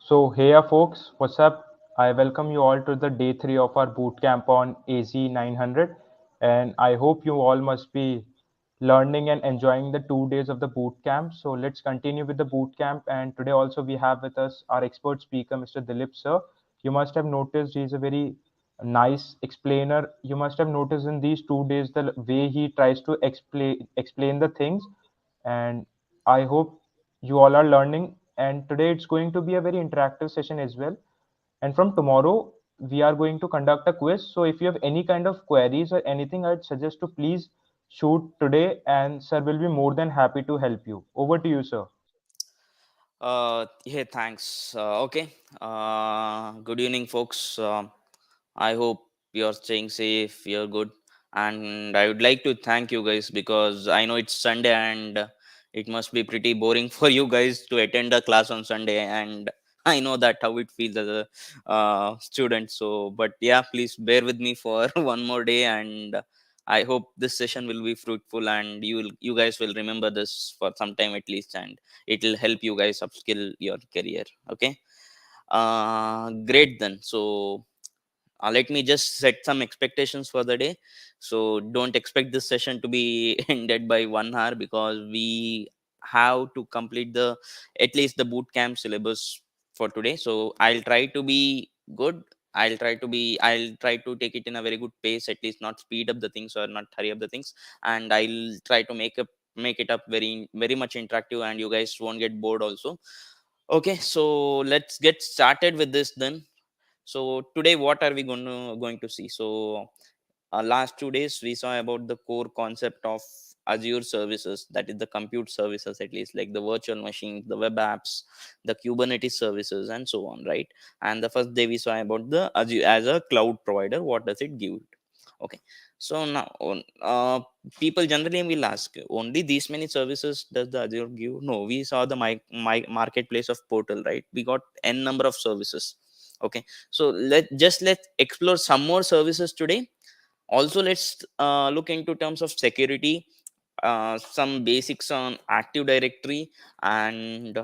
So, hey folks, what's up? I welcome you all to the day 3 of our bootcamp on AZ 900, and I hope you all must be learning and enjoying the 2 days of the bootcamp. So, let's continue with the bootcamp. And today, also, we have with us our expert speaker, Mr. Dilip sir. You must have noticed he's a very nice explainer. You must have noticed in these 2 days the way he tries to explain the things, and I hope you all are learning. And today it's going to be a very interactive session as well. And from tomorrow, we are going to conduct a quiz. So if you have any kind of queries or anything, I'd suggest to please shoot today, and sir will be more than happy to help you. Over to you, sir. Hey, thanks. Okay. Good evening, folks. I hope you're staying safe, you're good. And I would like to thank you guys because I know it's Sunday and it must be pretty boring for you guys to attend a class on Sunday. And I know that how it feels as a student. So, but yeah, please bear with me for one more day. And I hope this session will be fruitful and you guys will remember this for some time at least. And it will help you guys upskill your career. Okay. Great then. So let me just set some expectations for the day. So don't expect this session to be ended by 1 hour because we have to complete the at least the boot camp syllabus for today. So I'll try to be good. I'll try to take it in a very good pace, at least not speed up the things or not hurry up the things. And I'll try to make it up very much interactive and you guys won't get bored also. Okay, so let's get started with this then. So today, what are we going to see? So last 2 days we saw about the core concept of Azure services, that is the compute services, at least like the virtual machines, the web apps, the Kubernetes services, and so on, right? And the first day we saw about the Azure as a cloud provider. What does it give? Okay, so now people generally will ask, only these many services does the Azure give? No, we saw the my marketplace of portal, right? We got n number of services. Okay, so let's explore some more services today. Also, let's look into terms of security, some basics on Active Directory and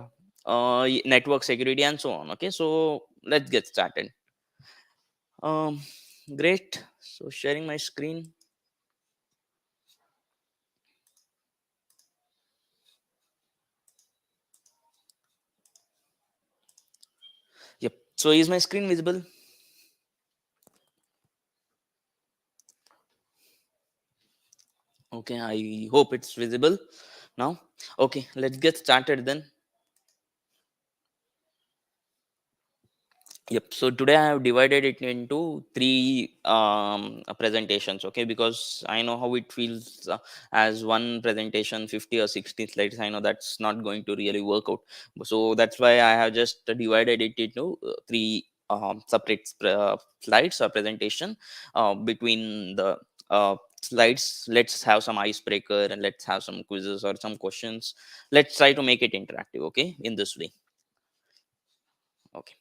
network security and so on. Okay, so let's get started. um Great. So sharing my screen. Yep. So is my screen visible? Okay, I hope it's visible now. Okay, let's get started then. Yep. So today I have divided it into three presentations. Okay, because I know how it feels as one presentation, 50 or 60 slides. I know that's not going to really work out. So that's why I have just divided it into three separate slides or presentation. Between the slides, let's have some icebreaker and let's have some quizzes or some questions. Let's try to make it interactive. Okay, in this way. Okay.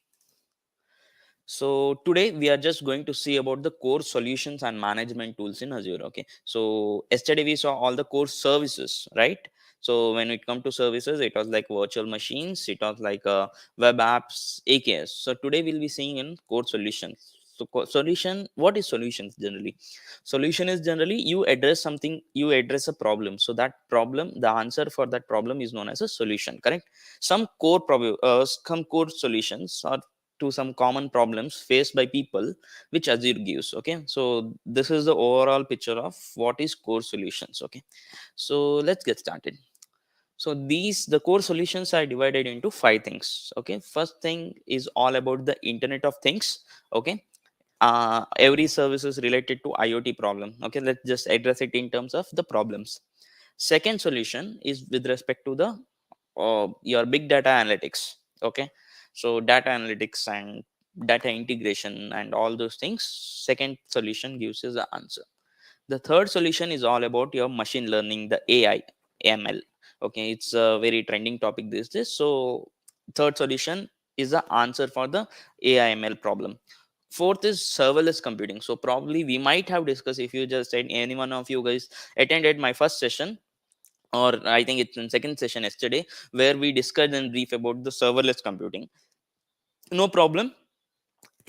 So today we are just going to see about the core solutions and management tools in Azure. Okay. So yesterday we saw all the core services, right? So when it comes to services, it was like virtual machines, it was like web apps, AKS. So today we'll be seeing in core solutions. So solution, what is solutions generally? Solution is generally you address something, you address a problem. So that problem, the answer for that problem is known as a solution, correct? Some core problem, some core solutions are to some common problems faced by people which Azure gives. Okay, so this is the overall picture of what is core solutions. Okay, so let's get started. So these the core solutions are divided into five things. Okay, first thing is all about the Internet of Things. Okay, every service is related to IoT problem. Okay, let's just address it in terms of the problems. Second solution is with respect to the your big data analytics. Okay, so data analytics and data integration and all those things, second solution gives us the answer. The third solution is all about your machine learning, the AI, ML. Okay, it's a very trending topic these days. So third solution is the answer for the AI ML problem. Fourth is serverless computing. So probably we might have discussed, if you just said any one of you guys attended my first session, or I think it's in second session yesterday, where we discussed in brief about the serverless computing. No problem.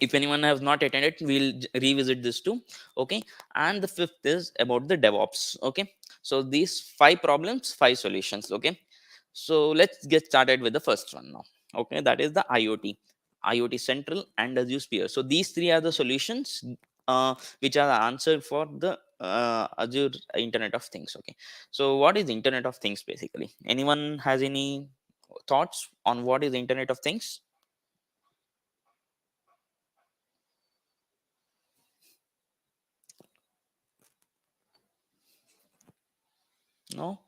If anyone has not attended, we'll revisit this too. Okay. And the fifth is about the DevOps. Okay. So these five problems, five solutions. Okay. So let's get started with the first one now. Okay, that is the IoT, IoT Central, and Azure Sphere. So these three are the solutions which are the answer for the Azure Internet of Things. Okay, so what is Internet of Things basically? Anyone has any thoughts on what is Internet of Things? No.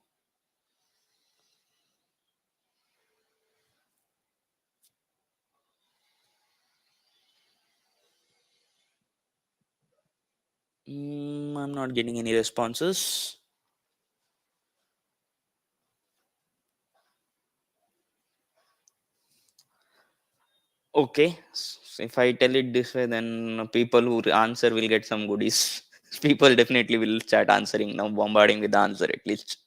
I'm not getting any responses. Okay, if I tell it this way, then people who answer will get some goodies. People definitely will start answering now, bombarding with the answer at least.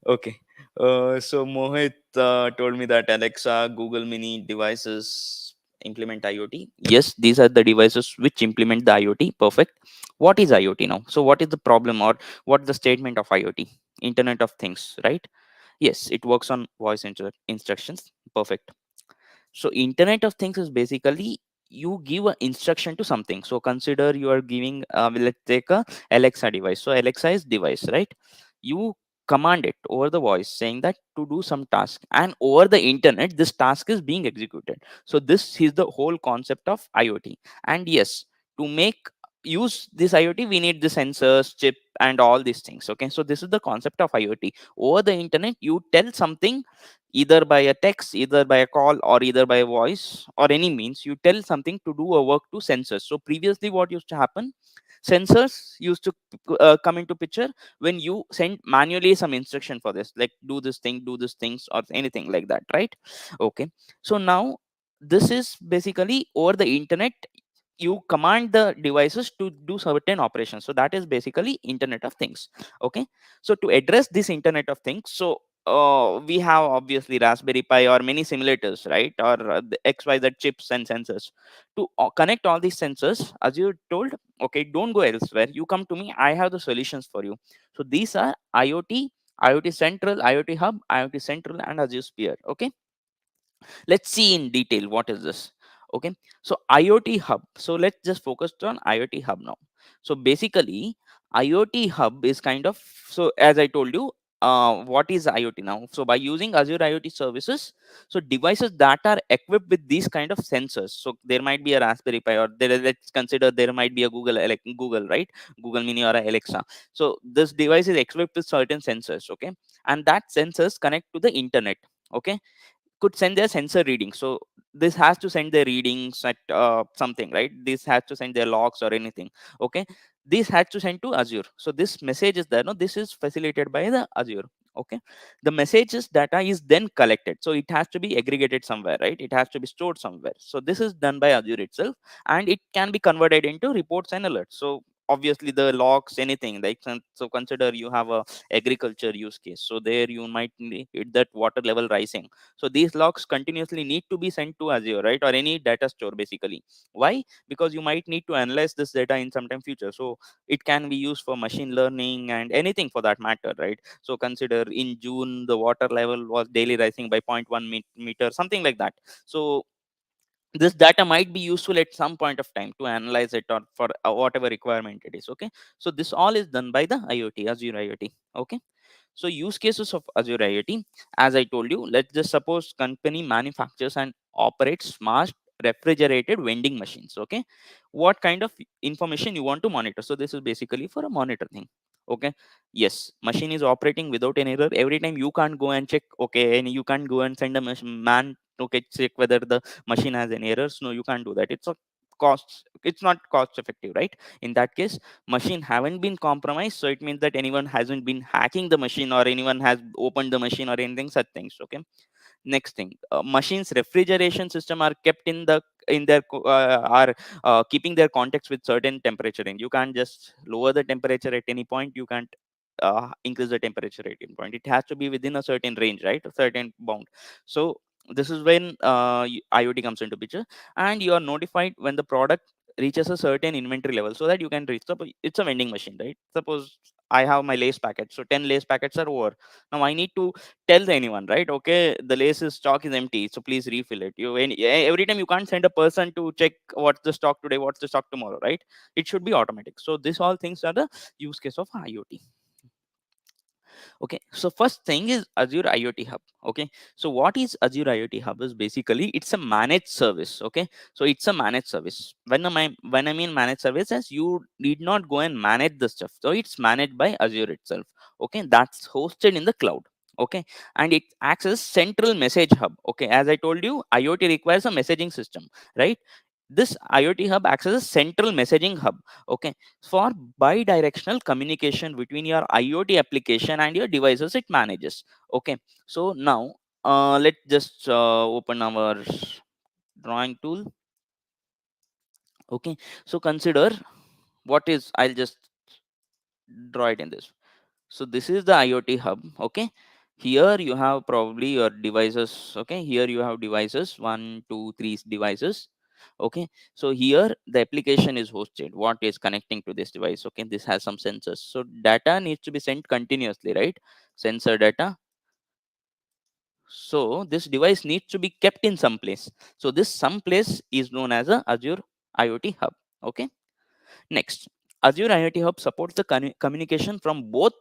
Okay. So Mohit told me that Alexa, Google Mini devices implement IoT. Yes, these are the devices which implement the IoT. Perfect. What is IoT now? So what is the problem, or what is the statement of IoT? Internet of Things, right? Yes, it works on voice instructions. Perfect. So Internet of Things is basically you give an instruction to something. So consider you are giving, let's take a Alexa device. So Alexa is device, right? You command it over the voice saying that to do some task, and over the internet this task is being executed. So this is the whole concept of IoT. And yes, to make use this IoT, we need the sensors, chip, and all these things. Okay, so this is the concept of IoT. Over the internet you tell something, either by a text, either by a call, or either by a voice, or any means you tell something to do a work to sensors. So previously what used to happen, sensors used to come into picture when you send manually some instruction for this, like do this thing, do this things, or anything like that, right? Okay. So now this is basically over the internet, you command the devices to do certain operations. So that is basically Internet of Things. Okay. So to address this Internet of Things, so we have obviously Raspberry Pi or many simulators, right? Or the XYZ chips and sensors. To connect all these sensors, as you told, okay, don't go elsewhere. You come to me. I have the solutions for you. So these are IoT, IoT Central, IoT Hub, IoT Central, and Azure Sphere. Okay. Let's see in detail what is this. Okay. So IoT Hub, so let's just focus on IoT Hub now. So basically IoT Hub is kind of, so as I told you, what is IoT now? So by using Azure IoT services, so devices that are equipped with these kind of sensors, so there might be a Raspberry Pi, or there, let's consider there might be a Google, right? Google Mini or a Alexa. So this device is equipped with certain sensors. Okay. And that sensors connect to the internet. Okay. Could send their sensor readings. So this has to send their readings at something, right? This has to send their logs or anything. Okay. This has to send to Azure. So this message is there. No, this is facilitated by the Azure. Okay. The messages data is then collected. So it has to be aggregated somewhere, right? It has to be stored somewhere. So this is done by Azure itself, and it can be converted into reports and alerts. So obviously the logs, anything like, so consider you have a agriculture use case. So there you might need that water level rising, so these logs continuously need to be sent to Azure, right? Or any data store basically. Why? Because you might need to analyze this data in some time future. So it can be used for machine learning and anything for that matter, right? So consider in June, the water level was daily rising by zero point 0.1 meter, something like that. So this data might be useful at some point of time to analyze it, or for whatever requirement it is. Okay. So this all is done by the IoT, Azure IoT. Okay. So use cases of Azure IoT, as I told you, let's just suppose company manufactures and operates smart refrigerated vending machines. Okay. What kind of information you want to monitor? So this is basically for a monitor thing. Okay. Yes, machine is operating without any error. Every time you can't go and check, okay, and you can't go and send a man, okay, check whether the machine has any errors. No, you can't do that. It's a cost, it's not cost effective, right? In that case, machine haven't been compromised, so it means that anyone hasn't been hacking the machine, or anyone has opened the machine or anything such things. Okay. Next thing, machines refrigeration system are kept in their are keeping their context with certain temperature range. You can't just lower the temperature at any point, you can't increase the temperature at any point. It has to be within a certain range, right? A certain bound. So This is when IoT comes into picture, and you are notified when the product reaches a certain inventory level, so that you can reach. Suppose it's a vending machine, right? Suppose I have my lace packets, so 10 lace packets are over. Now I need to tell anyone, right? Okay, the lace's stock is empty, so please refill it. Every time you can't send a person to check what's the stock today, what's the stock tomorrow, right? It should be automatic. So this all things are the use case of IoT. Okay, so first thing is Azure Iot Hub. Okay, so what is Azure Iot Hub? Is basically it's a managed service. Okay, so it's a managed service. When I mean managed services, you need not go and manage the stuff, so it's managed by Azure itself. Okay, that's hosted in the cloud. Okay, and it acts as central message hub. Okay, as I told you, IoT requires a messaging system, right? This IoT hub acts as a central messaging hub, okay, for bi-directional communication between your IoT application and your devices it manages. Okay, so now let's just open our drawing tool. Okay, so consider what is, I'll just draw it in this. So this is the IoT hub. Okay, here you have probably your devices. Okay, here you have devices, one, two, three devices. Okay, so here the application is hosted, what is connecting to this device. Okay, this has some sensors, so data needs to be sent continuously, right? Sensor data. So this device needs to be kept in some place. So this some place is known as a Azure IoT hub. Okay, next, Azure IoT Hub supports the communication from both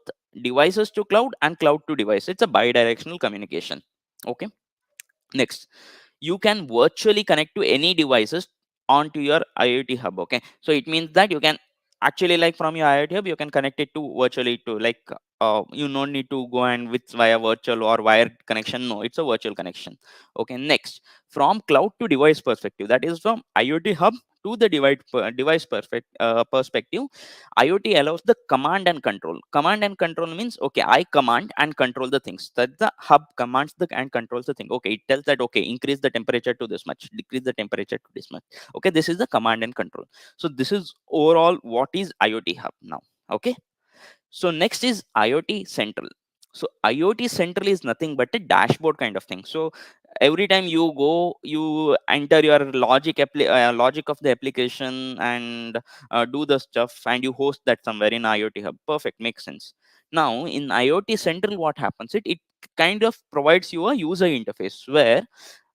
devices to cloud and cloud to device. It's a bi-directional communication. Okay. Next, you can virtually connect to any devices onto your IoT Hub. Okay. So it means that you can actually, like, from your IoT Hub, you can connect it to virtually to, like, you don't need to go and with via virtual or wired connection. No, it's a virtual connection. Okay. Next, from cloud to device perspective, that is from IoT Hub to the device perspective, IoT allows the command and control. Command and control means, okay, I command and control the things. That the hub commands the and controls the thing. Okay, it tells that, okay, increase the temperature to this much, decrease the temperature to this much. Okay, this is the command and control. So this is overall what is IoT hub now. Okay, so next is IoT Central. So IoT Central is nothing but a dashboard kind of thing. So every time you go, you enter your logic of the application and do the stuff, and you host that somewhere in IoT Hub. Perfect, makes sense. Now in IoT Central, what happens? It kind of provides you a user interface where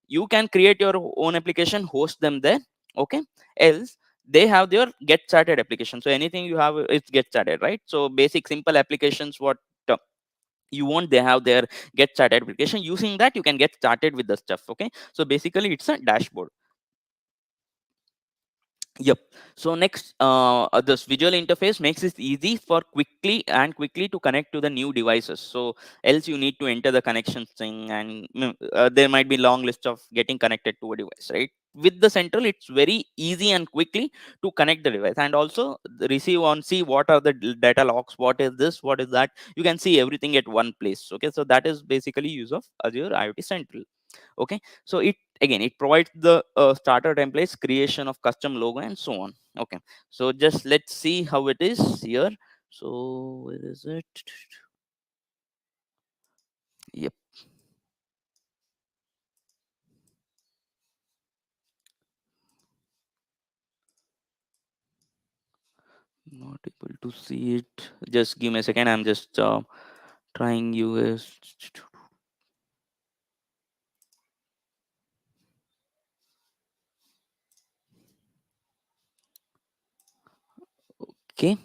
you can create your own application, host them there. Okay, else they have their get started application. So anything you have, it's get started, right? So basic simple applications, what uh, you want, they have their get started application. Using that, you can get started with the stuff. Okay, so basically it's a dashboard. Yep. So next, this visual interface makes it easy for quickly to connect to the new devices. So else you need to enter the connection thing, and there might be long list of getting connected to a device, right? With the Central, it's very easy and quickly to connect the device, and also receive on see what are the data logs, what is this, what is that. You can see everything at one place. Okay, so that is basically use of Azure IoT Central. Okay, so it again, it provides the starter templates, creation of custom logo, and so on. Okay, so just let's see how it is here. So where is it? Yep. Not able to see it. Just give me a second, I'm just trying us. Okay,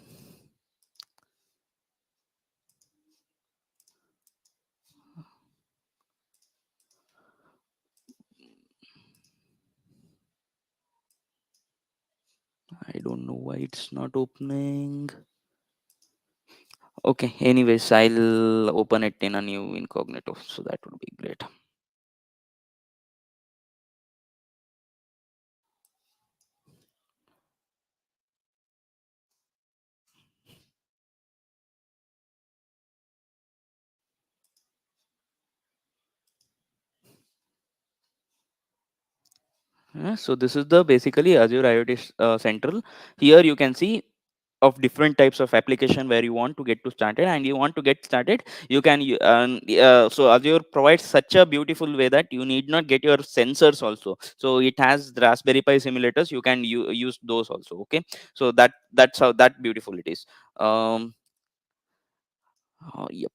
I don't know why it's not opening. Okay, anyways, I'll open it in a new incognito, so that would be great. So this is the basically Azure IoT Central. Here you can see of different types of application where you want to get to started, and you want to get started, you can so Azure provides such a beautiful way that you need not get your sensors also. So it has the Raspberry Pi simulators, you can use those also. Okay, so that's how that beautiful it is. um yep.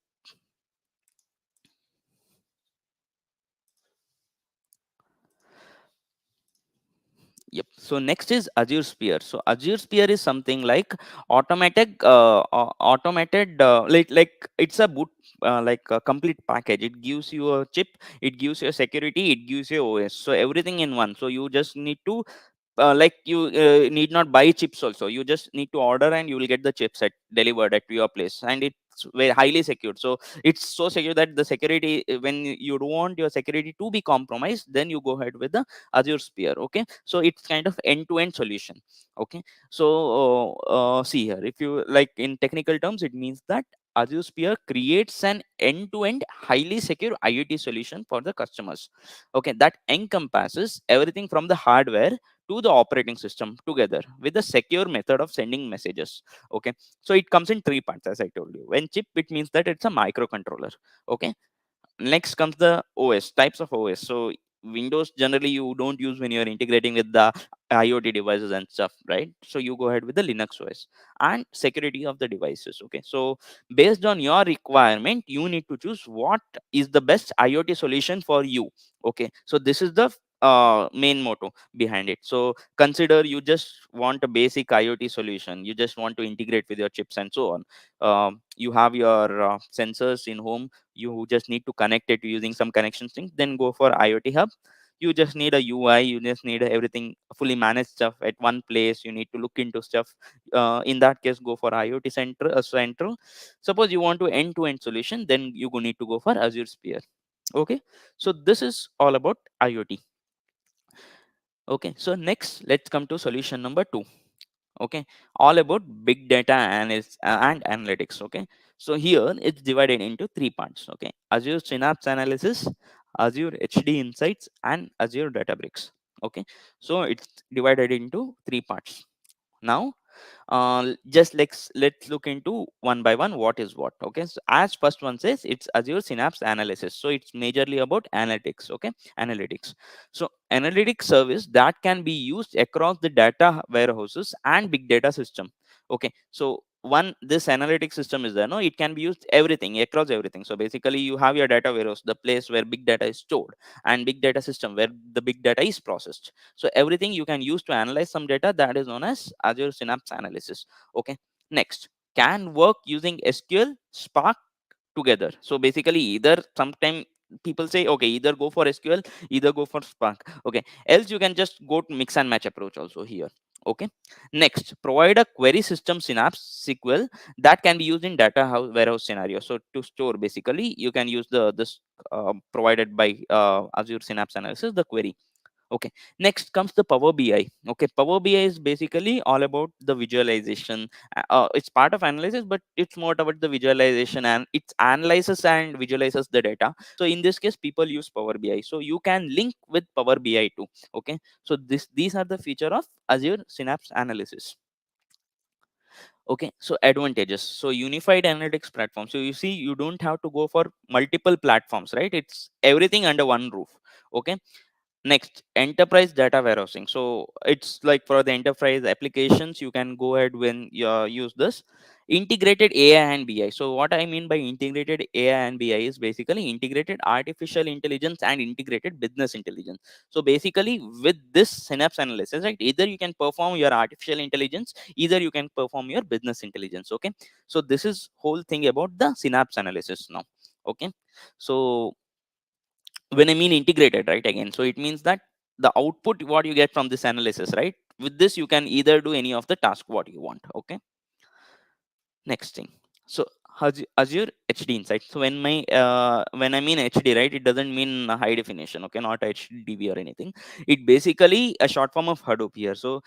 Yep. So next is Azure Sphere. So Azure Sphere is something like automated, like it's a boot, like a complete package. It gives you a chip, it gives you a security, it gives you OS. So everything in one. So you just need to like you need not buy chips also, you just need to order and you will get the chipset delivered at your place, and it's very highly secured. So it's so secure that the security, when you don't want your security to be compromised, then you go ahead with the Azure Sphere. Okay, so it's kind of end-to-end solution. Okay, so see here, if you like in technical terms, it means that Azure Sphere creates an end-to-end highly secure IoT solution for the customers. Okay, that encompasses everything from the hardware to the operating system together with a secure method of sending messages. Okay, so it comes in three parts, as I told you. When chip, it means that it's a microcontroller. Okay, next comes the OS, types of OS. So Windows generally you don't use when you're integrating with the IoT devices and stuff, right? So you go ahead with the Linux OS. And security of the devices. Okay, so based on your requirement, you need to choose what is the best IoT solution for you. Okay, so this is the main motto behind it. So consider you just want a basic IoT solution, you just want to integrate with your chips and so on. You have your sensors in home, you just need to connect it using some connection thing, then go for IoT Hub. You just need a UI, you just need everything fully managed stuff at one place, you need to look into stuff. In that case, go for IoT Central. Suppose you want to end-to-end solution, then you need to go for Azure Sphere. Okay, so this is all about IoT. Okay, so next let's come to solution number two. Okay, all about big data and analytics. Okay, so here it's divided into three parts. Okay, Azure Synapse analysis, Azure HD insights, and Azure Databricks. Okay, so it's divided into three parts. Now just let's look into one by one what is what. Okay, so as first one says, it's Azure Synapse analysis, so it's majorly about analytics. Okay, analytics. So analytics service that can be used across the data warehouses and big data system. Okay, so one, this analytics system is there, no, it can be used everything across everything. So basically you have your data warehouse, the place where big data is stored, and big data system where the big data is processed. So everything you can use to analyze some data, that is known as Azure Synapse analysis. Okay, next, can work using SQL, Spark together. So basically either sometime people say okay, either go for SQL, either go for Spark. Okay, else you can just go to mix and match approach also here. Okay, next, provide a query system Synapse SQL that can be used in warehouse scenario. So to store, basically you can use the this provided by Azure Synapse analysis, the query. Okay, next comes the Power BI. Okay, Power BI is basically all about the visualization. It's part of analysis, but it's more about the visualization, and it analyzes and visualizes the data. So in this case, people use Power BI. So you can link with Power BI too. Okay, so these are the feature of Azure Synapse analysis. Okay, so advantages. So unified analytics platform. So you see, you don't have to go for multiple platforms, right? It's everything under one roof. Okay, next, enterprise data warehousing. So it's like for the enterprise applications, you can go ahead when you use this. Integrated AI and BI. So what I mean by integrated AI and BI is basically integrated artificial intelligence and integrated business intelligence. So basically with this Synapse analysis, right, either you can perform your artificial intelligence, either you can perform your business intelligence. Okay, so this is whole thing about the Synapse analysis now. Okay, so when I mean integrated, right, again, so it means that the output what you get from this analysis, right, with this you can either do any of the task what you want. Okay, next thing. So Azure HD insight. So when I mean HD, right, it doesn't mean a high definition. Okay, not HDV or anything. It basically a short form of Hadoop here. So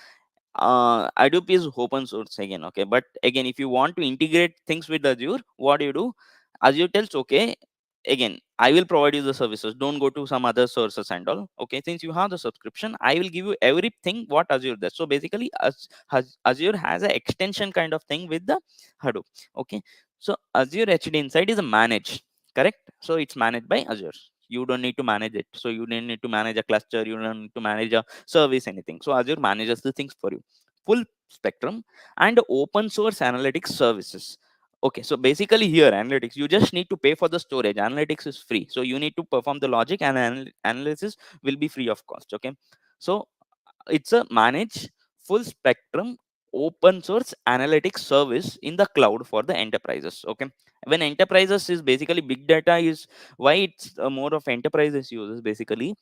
Hadoop is open source again. Okay, but again, if you want to integrate things with Azure, what do you do? Azure tells okay, again, I will provide you the services, don't go to some other sources and all. Okay, since you have the subscription, I will give you everything what Azure does. So basically, Azure has an extension kind of thing with the Hadoop. Okay, so Azure HD Insight is a managed, correct? So it's managed by Azure. You don't need to manage it. So you don't need to manage a cluster, you don't need to manage a service, anything. So Azure manages the things for you. Full spectrum and open source analytics services. Okay, so basically here analytics, you just need to pay for the storage. Analytics is free, so you need to perform the logic, and analysis will be free of cost. Okay, so it's a managed full spectrum open source analytics service in the cloud for the enterprises. Okay, when enterprises is basically big data is why it's more of enterprises uses. Basically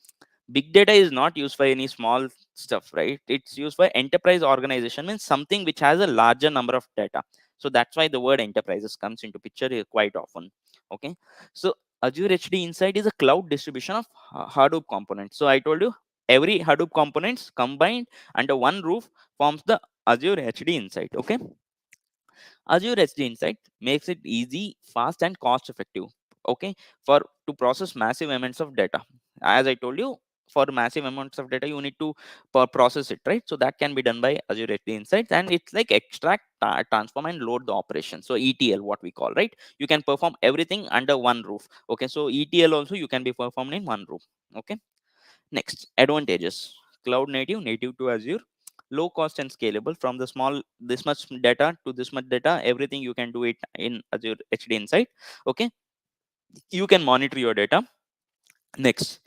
big data is not used for any small stuff, right? It's used for enterprise organization, means something which has a larger number of data. So that's why the word enterprises comes into picture here quite often. Okay, so Azure HD Insight is a cloud distribution of Hadoop components. So I told you every Hadoop components combined under one roof forms the Azure HD Insight. Okay, Azure SD Insight makes it easy, fast, and cost effective. Okay, for to process massive amounts of data. As I told you, for massive amounts of data, you need to process it, right? So that can be done by Azure SD Insights, and it's like extract, transform, and load the operation. So ETL, what we call, right? You can perform everything under one roof. Okay, so ETL also you can be performed in one roof. Okay. Next, advantages. Cloud native, native to Azure, low cost and scalable. From the small this much data to this much data, everything you can do it in Azure HD Insight. Okay, you can monitor your data. Next,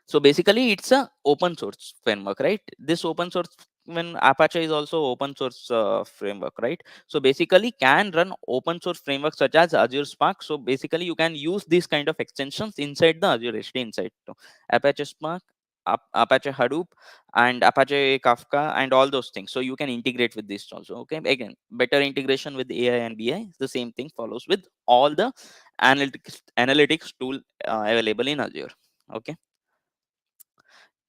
so basically it's a open source framework, right? This open source, when Apache is also open source framework, right? So basically can run open source frameworks such as Azure Spark. So basically you can use these kind of extensions inside the Azure HD Insight. So Apache Spark, Apache Hadoop, and Apache Kafka, and all those things. So you can integrate with this also. Okay, again, better integration with AI and BI. The same thing follows with all the analytics tool available in Azure. Okay,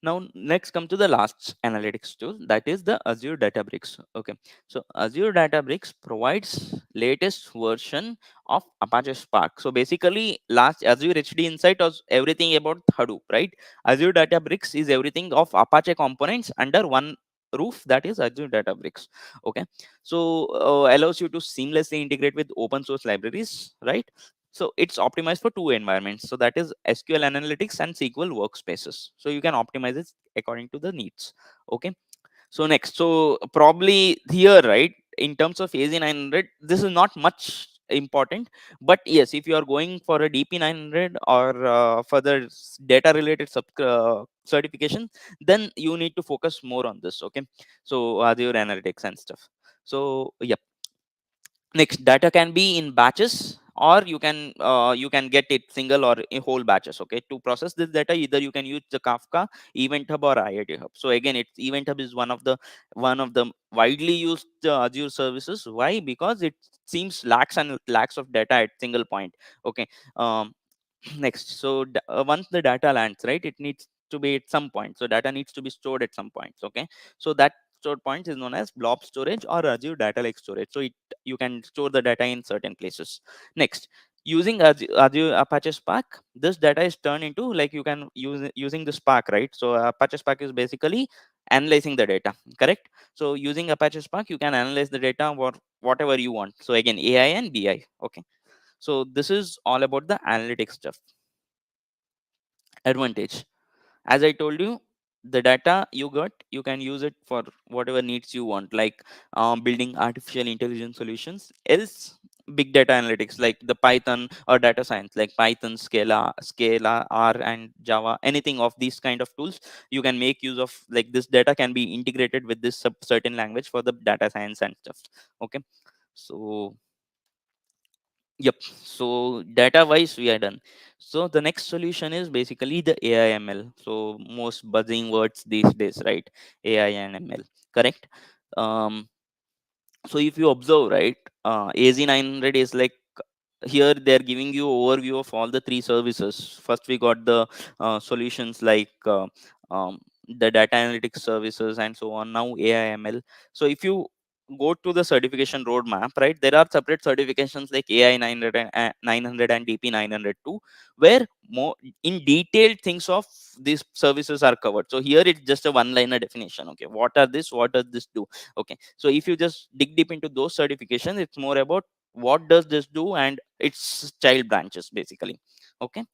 now next come to the last analytics tool, that is the Azure Databricks. Okay, so Azure Databricks provides latest version of Apache Spark. So basically last Azure HD Insight was everything about Hadoop, right? Azure Databricks is everything of Apache components under one roof, that is Azure Databricks. Okay, so allows you to seamlessly integrate with open source libraries, right? So it's optimized for two environments, so that is SQL Analytics and SQL Workspaces. So you can optimize it according to the needs. Okay, so next, so probably here, right, in terms of AZ900, this is not much important, but yes, if you are going for a DP900 or further data related certification, then you need to focus more on this. Okay, so Azure Analytics and stuff. So yeah, next, data can be in batches, or you can get it single or in whole batches. Okay, to process this data, either you can use the Kafka, Event Hub, or Iot Hub. So again, it's Event Hub is one of the widely used Azure services. Why? Because it seems lakhs and lakhs of data at single point. Okay, um, next, so once the data lands, right, it needs to be at some point, so data needs to be stored at some points. Okay, so that stored point is known as blob storage or Azure data lake storage. So it you can store the data in certain places. Next, using Azure Apache Spark, this data is turned into, like, you can use using the Spark, right? So Apache Spark is basically analyzing the data, correct? So using Apache Spark, you can analyze the data or whatever you want. So again, AI and BI. Okay, so this is all about the analytics stuff. Advantage, as I told you, the data you got, you can use it for whatever needs you want, like building artificial intelligence solutions, else big data analytics like the Python, or data science like Python, Scala, R, and Java, anything of these kind of tools you can make use of. Like, this data can be integrated with this certain language for the data science and stuff. Okay, so yep. So data wise, we are done. So the next solution is basically the AI/ML. So most buzzing words these days, right? AI and ML. Correct. Um, so if you observe, right, AZ900 is like, here they're giving you overview of all the three services. First, we got the solutions like um, the data analytics services and so on. Now AI/ML. So if you go to the certification roadmap, right, there are separate certifications like AI 900 and 900 and DP 902, where more in detailed things of these services are covered. So here it's just a one liner definition. Okay, what are this? What does this do? Okay, so if you just dig deep into those certifications, it's more about what does this do and its child branches basically. Okay,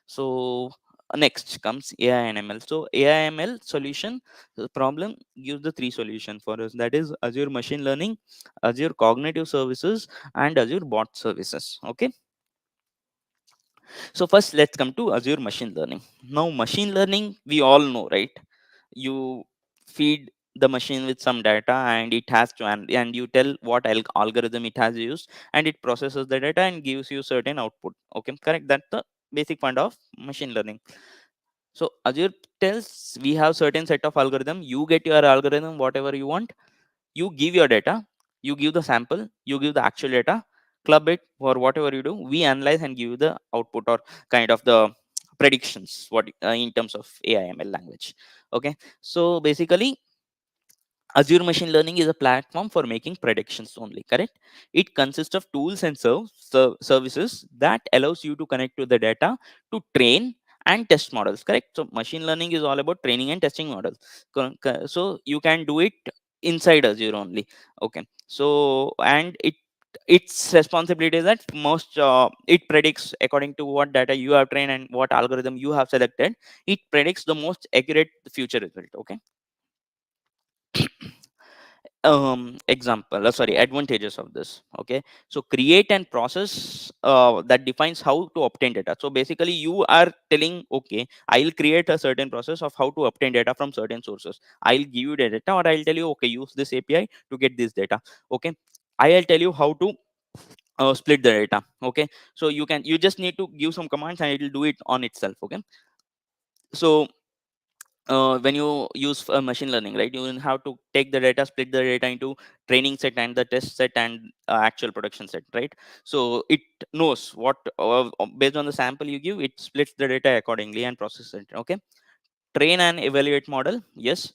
so next comes AI and ML. So AI ML solution, the problem gives the three solution for us, that is Azure Machine Learning, Azure Cognitive Services, and Azure Bot Services. Okay, so first let's come to Azure Machine Learning. Now machine learning, we all know, right? You feed the machine with some data and it has to, and you tell what algorithm it has used, and it processes the data and gives you certain output. Okay, correct, that's the basic point of machine learning. So Azure tells we have certain set of algorithm, you get your algorithm whatever you want, you give your data, you give the sample, you give the actual data, club it or whatever you do, we analyze and give you the output or kind of the predictions, what in terms of AI/ML language. Okay, so basically Azure Machine Learning is a platform for making predictions only, correct? It consists of tools and services that allows you to connect to the data to train and test models, correct? So machine learning is all about training and testing models. So you can do it inside Azure only. Okay. So and its responsibility is that most it predicts according to what data you have trained and what algorithm you have selected. It predicts the most accurate future result. Okay, example sorry, advantages of this. Okay, so create and process that defines how to obtain data. So basically you are telling, okay, I'll create a certain process of how to obtain data from certain sources. I'll give you the data, or I'll tell you, okay, use this API to get this data. Okay, I'll tell you how to split the data. Okay, so you just need to give some commands and it will do it on itself. Okay, so when you use machine learning, right, you will have to take the data, split the data into training set and the test set and actual production set, right? So it knows what based on the sample you give, it splits the data accordingly and processes it. Okay, train and evaluate model, yes.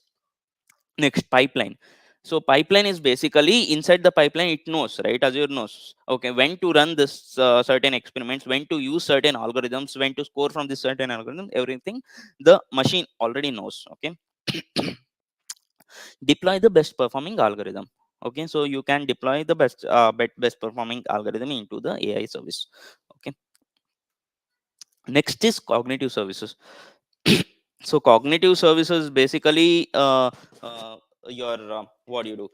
Next, pipeline. So pipeline is basically inside the pipeline, it knows, right, Azure knows, okay, when to run this certain experiments, when to use certain algorithms, when to score from this certain algorithm, everything the machine already knows. Okay, deploy the best performing algorithm. Okay, so you can deploy the best performing algorithm into the AI service. Okay, next is cognitive services. So cognitive services basically your what do you do,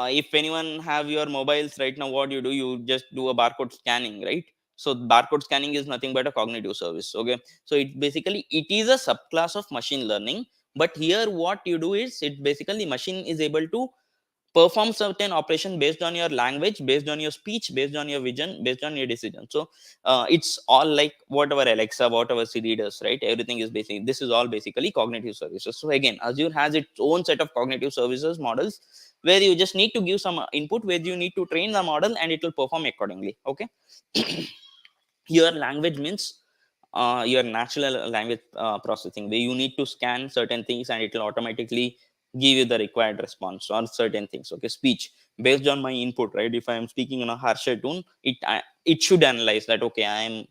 if anyone have your mobiles right now, what you do, you just do a barcode scanning, right? So barcode scanning is nothing but a cognitive service. Okay, so it basically it is a subclass of machine learning, but here what you do is it basically machine is able to perform certain operation based on your language, based on your speech, based on your vision, based on your decision. So it's all like whatever Alexa, whatever Siri does, right? Everything is basically, this is all basically cognitive services. So again, Azure has its own set of cognitive services models, where you just need to give some input, where you need to train the model and it will perform accordingly. Okay, your language means your natural language processing, where you need to scan certain things and it will automatically give you the required response on certain things. Okay, speech, based on my input, right? If I am speaking in a harsher tone, it should analyze that, okay, I am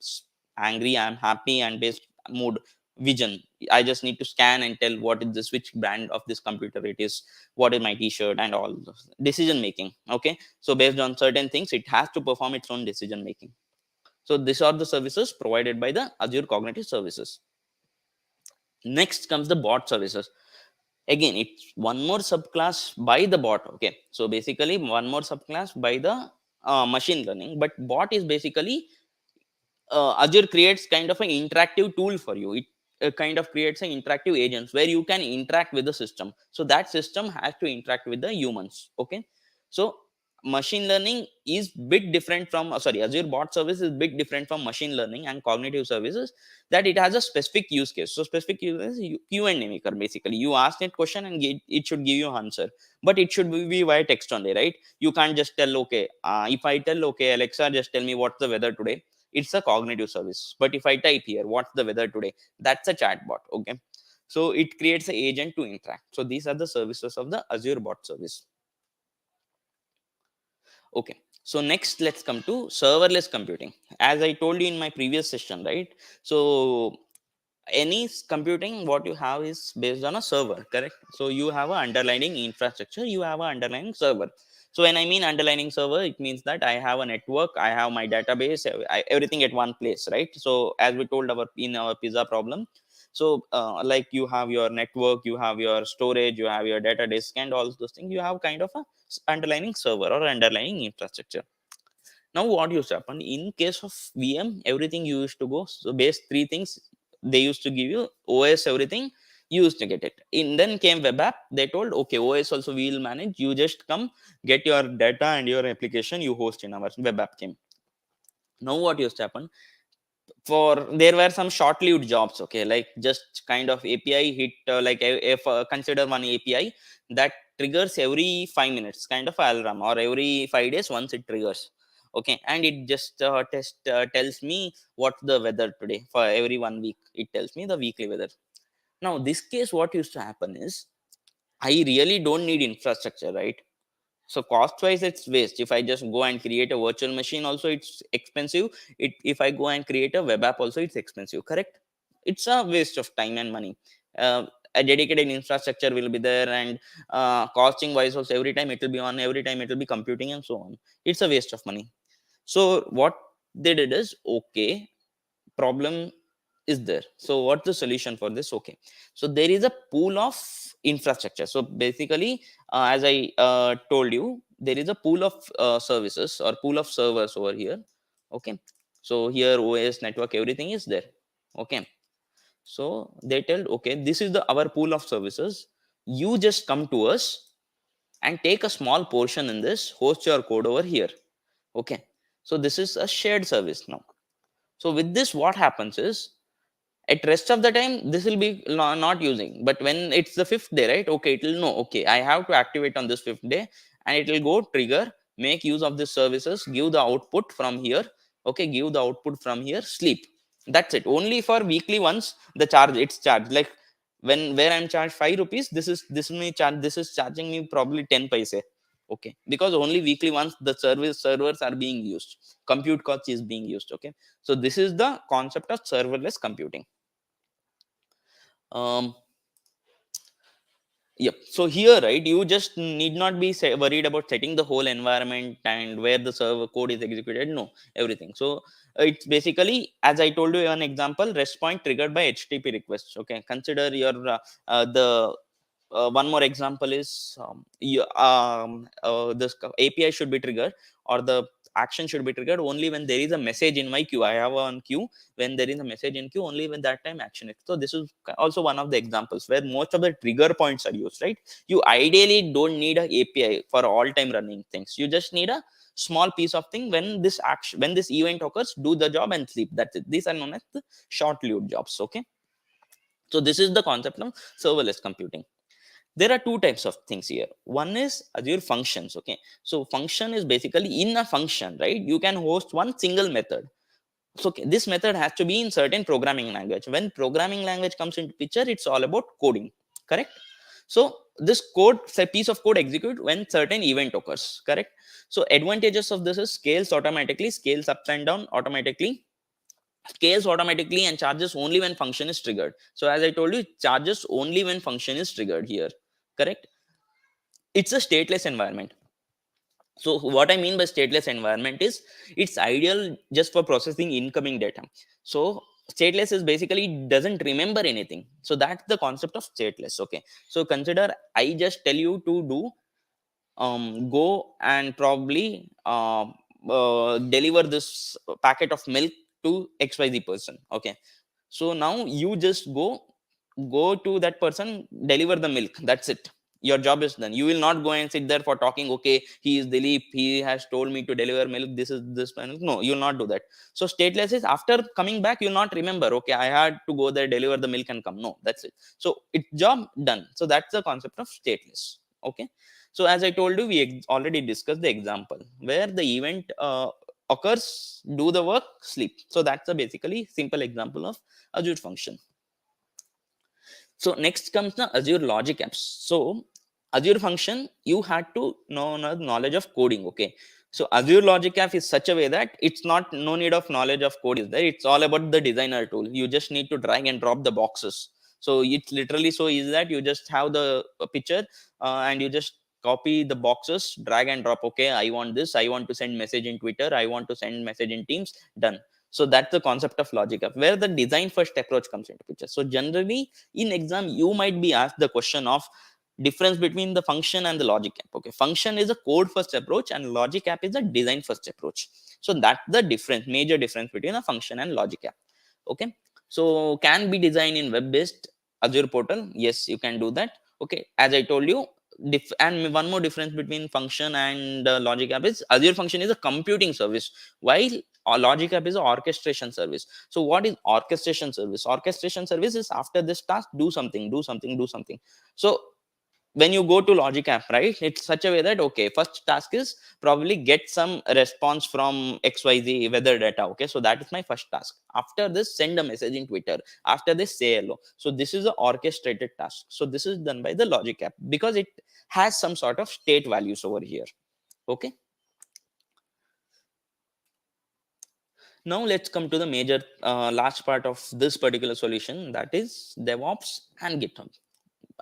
angry, I am happy, and based mood. Vision, I just need to scan and tell what is this, which brand of this computer it is, what is my t-shirt, and all those. Decision making. Okay, so based on certain things, it has to perform its own decision making. So these are the services provided by the Azure Cognitive Services. Next comes the bot services. Again, it's one more subclass by the bot. Okay, so basically one more subclass by the machine learning, but bot is basically Azure creates kind of an interactive tool for you. It kind of creates an interactive agents where you can interact with the system. So that system has to interact with the humans. Okay, so machine learning is bit different from sorry, Azure bot service is bit different from machine learning and cognitive services, that it has a specific use case. So specific use case, Q and A maker, basically you ask it question and it should give you answer, but it should be via text only, right? You can't just tell, okay, if I tell, okay, Alexa, just tell me what's the weather today, it's a cognitive service. But if I type here what's the weather today, that's a chatbot. Okay, so it creates an agent to interact. So these are the services of the Azure bot service. Okay, so next let's come to serverless computing. As I told you in my previous session, right? So any computing what you have is based on a server, correct? So you have an underlying infrastructure, you have an underlying server. So when I mean underlying server, it means that I have a network, I have my database, everything at one place, right? So as we told our in our pizza problem, so like you have your network, you have your storage, you have your data disk and all those things, you have kind of a underlying server or underlying infrastructure. Now what used to happen in case of VM, everything used to go, so base three things they used to give you: OS, everything you used to get it. In then came web app, they told okay, OS also we will manage, you just come get your data and your application you host in our web app came. Now what used to happen, for there were some short lived jobs, okay, like just kind of API hit, like if consider one API that triggers every 5 minutes, kind of alarm, or every 5 days once it triggers, okay, and it just tells me what's the weather today. For every 1 week it tells me the weekly weather. Now this case what used to happen is, I really don't need infrastructure, right? So cost wise it's waste. If I just go and create a virtual machine also it's expensive. If I go and create a web app also it's expensive, correct? It's a waste of time and money. A dedicated infrastructure will be there, and costing wise also every time it will be on, every time it will be computing and so on. It's a waste of money. So what they did is, okay, problem is there, so what's the solution for this? Okay, so there is a pool of infrastructure. So basically, as I told you, there is a pool of services or pool of servers over here, okay. So here OS, network, everything is there, okay. So they tell, okay, this is the our pool of services, you just come to us and take a small portion in this, host your code over here, okay. So this is a shared service now. So with this what happens is, at rest of the time this will be not using, but when it's the fifth day, right, okay, it will know, okay, I have to activate on this fifth day, and it will go trigger, make use of these services, give the output from here, okay, give the output from here, sleep. That's it. Only for weekly once the charge, it's charged, like when where I'm charged 5 rupees, this is me charge, this is charging me probably 10 paise, okay, because only weekly once the service servers are being used, compute cost is being used, okay. So this is the concept of serverless computing. um yep, so here, right, you just need not be worried about setting the whole environment and where the server code is executed, no, everything. So it's basically, as I told you an example, rest point triggered by HTTP requests, okay. Consider your the one more example is, this API should be triggered, or the action should be triggered only when there is a message in my queue. I have one queue, when there is a message in queue, only when that time action is. So this is also one of the examples where most of the trigger points are used, right? You ideally don't need a API for all time running things. You just need a small piece of thing. When this action, when this event occurs, do the job and sleep. That's it. These are known as the short lived jobs, okay. So this is the concept of serverless computing. There are two types of things here. One is Azure functions, okay. So function is basically, in a function, right, you can host one single method. So okay, this method has to be in certain programming language. When programming language comes into picture, it's all about coding, correct? So this code, say piece of code execute when certain event occurs, correct? So advantages of this is scales automatically, scales up and down automatically, scales automatically, and charges only when function is triggered. So as I told you, it charges only when function is triggered here, correct? It's a stateless environment. So what I mean by stateless environment is, it's ideal just for processing incoming data. So stateless is basically doesn't remember anything. So that's the concept of stateless, okay. So consider I just tell you to do, go and probably deliver this packet of milk to XYZ person, okay. So now you just go to that person, deliver the milk, that's it. Your job is done. You will not go and sit there for talking, okay, he is Dilip, he has told me to deliver milk, this is this milk. No, you will not do that. So stateless is, after coming back you'll not remember, okay, I had to go there, deliver the milk and come. No, that's it. So it's job done. So that's the concept of stateless, okay. So as I told you, we already discussed the example where the event occurs, do the work, sleep. So that's a basically simple example of Azure function. So next comes the Azure logic apps. So Azure function, you had to know knowledge of coding, okay. So Azure Logic App is such a way that it's not no need of knowledge of code is there. It's all about the designer tool. You just need to drag and drop the boxes. So it's literally so easy that you just have the picture and you just copy the boxes, drag and drop. Okay, I want this. I want to send message in Twitter. I want to send message in Teams. Done. So that's the concept of Logic App, where the design first approach comes into picture. So generally in exam, you might be asked the question of difference between the function and the logic app. Okay, function is a code first approach and logic app is a design first approach. So that's the difference, major difference between a function and logic app. Okay, so can be designed in web based Azure portal? Yes, you can do that. Okay, as I told you, and one more difference between function and logic app is Azure function is a computing service, while logic app is an orchestration service. So what is orchestration service? Orchestration service is after this task, do something, do something, do something. So when you go to logic app, right, it's such a way that okay, first task is probably get some response from xyz weather data. Okay, so that is my first task. After this, send a message in Twitter. After this, say hello. So this is a orchestrated task. So this is done by the logic app because it has some sort of state values over here. Okay, now let's come to the major last part of this particular solution, that is DevOps and GitHub.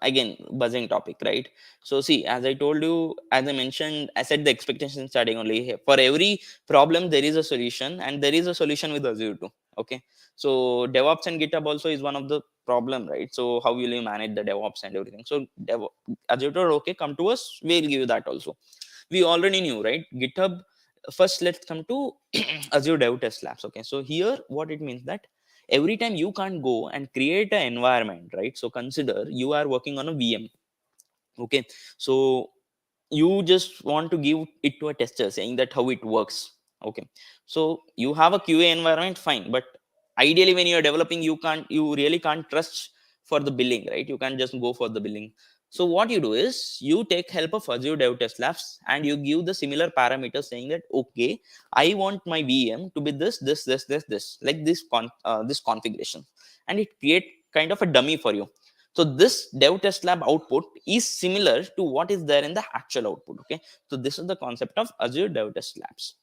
Again, buzzing topic, right? So see, as I told you, as I mentioned, I set the expectation starting only here. For every problem there is a solution, and there is a solution with Azure too. Okay, so DevOps and GitHub also is one of the problem, right? So how will you manage the DevOps and everything? So Azure told, okay, come to us, we'll give you that also. We already knew, right? GitHub. First let's come to Azure Dev Test Labs. Okay, so here what it means that every time you can't go and create an environment, right? So consider you are working on a VM. Okay, so you just want to give it to a tester saying that how it works. Okay, so you have a QA environment, fine, but ideally when you are developing, you really can't trust for the billing, right? You can't just go for the billing. So what you do is you take help of Azure Dev Test Labs and you give the similar parameters saying that okay, I want my VM to be this, like this configuration, and it create kind of a dummy for you. So this dev test lab output is similar to what is there in the actual output. Okay, so this is the concept of Azure Dev Test Labs.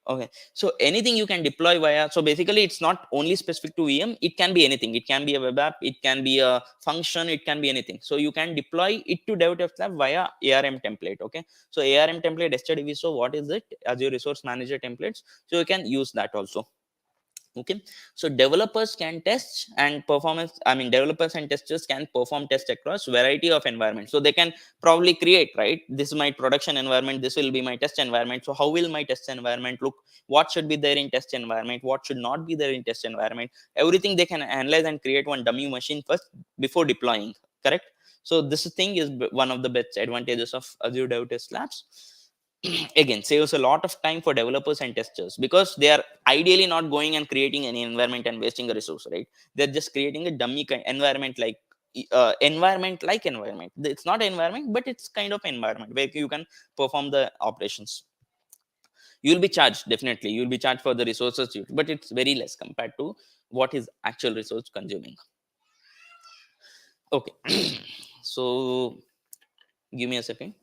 Okay, so anything you can deploy via. So basically, it's not only specific to VM. It can be anything. It can be a web app. It can be a function. It can be anything. So you can deploy it to Dev Test Lab via ARM template. Okay, so ARM template yesterday we saw what is it, Azure Resource Manager templates. So you can use that also. Okay, so developers can test and performance, I mean developers and testers can perform tests across variety of environments. So they can probably create, right, this is my production environment, this will be my test environment. So how will my test environment look? What should be there in test environment? What should not be there in test environment? Everything they can analyze and create one dummy machine first before deploying. Correct. So this thing is one of the best advantages of Azure Dev Test Labs. Again, saves a lot of time for developers and testers because they are ideally not going and creating any environment and wasting a resource, right? They're just creating a dummy environment, like environment. It's not environment, but it's kind of environment where you can perform the operations. You'll be charged, definitely you'll be charged for the resources used, but it's very less compared to what is actual resource consuming. Okay. So give me a second.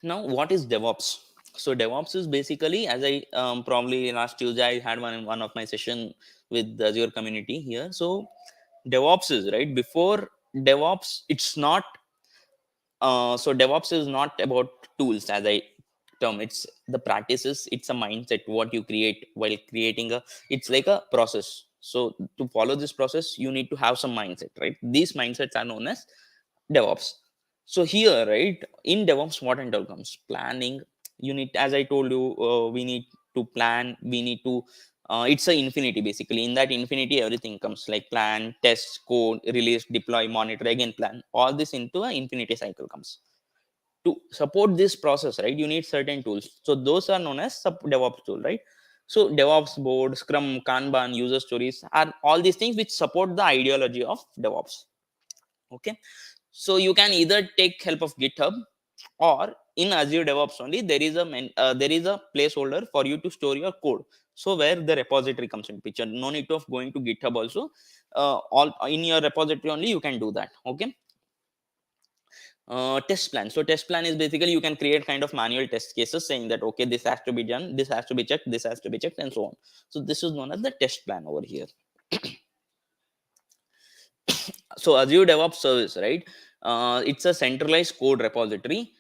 Now, what is DevOps? So DevOps is basically, as I probably last Tuesday I had one of my session with the Azure community here. So DevOps is, right, before DevOps, it's not. So DevOps is not about tools as I term. It's the practices. It's a mindset. What you create while creating a. It's like a process. So to follow this process, you need to have some mindset, right? These mindsets are known as DevOps. So here, right, in DevOps, what and all comes? Planning. You need, as I told you, we need to plan. We need to. It's a infinity basically. In that infinity, everything comes like plan, test, code, release, deploy, monitor, again plan. All this into an infinity cycle comes. To support this process, right, you need certain tools. So those are known as DevOps tool, right? So DevOps board, Scrum, Kanban, user stories are all these things which support the ideology of DevOps. Okay, so you can either take help of GitHub, or in Azure DevOps only there is a placeholder for you to store your code. So where the repository comes in picture, no need of going to GitHub also. All in your repository only you can do that. Okay, Test plan. So test plan is basically you can create kind of manual test cases saying that okay, this has to be done, this has to be checked, this has to be checked, and so on. So this is known as the test plan over here. So Azure DevOps service, right? It's a centralized code repository.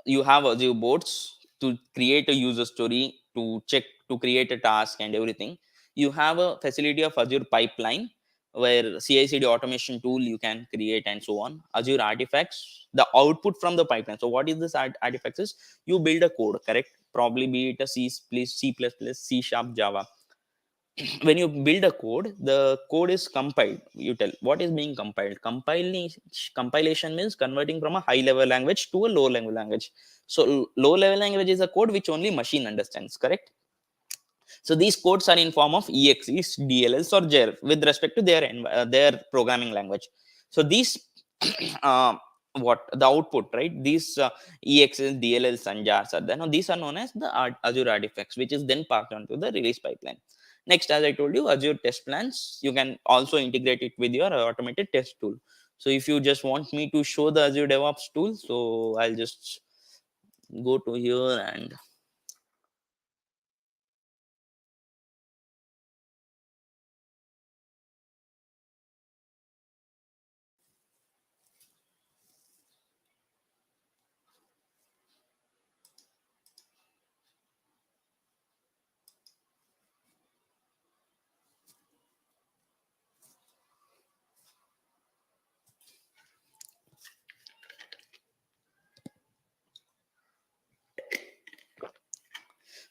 You have Azure boards to create a user story, to check, to create a task and everything. You have a facility of Azure pipeline where CI/CD automation tool you can create and so on. Azure Artifacts, the output from the pipeline. So what is this artifacts is you build a code, correct? Probably be it a C++, C Sharp, Java. When you build a code, the code is compiled. You tell what is being compiled. Compilation means converting from a high level language to a low level language. So low level language is a code which only machine understands, correct? So these codes are in form of exes, dlls, or jar with respect to their programming language. So these uh, what the output, right? These exes, dlls, and jars are there. Now these are known as the Azure artifacts, which is then passed on to the release pipeline. Next, as I told you, Azure test plans, you can also integrate it with your automated test tool. So if you just want me to show the Azure DevOps tool, so I'll just go to here. And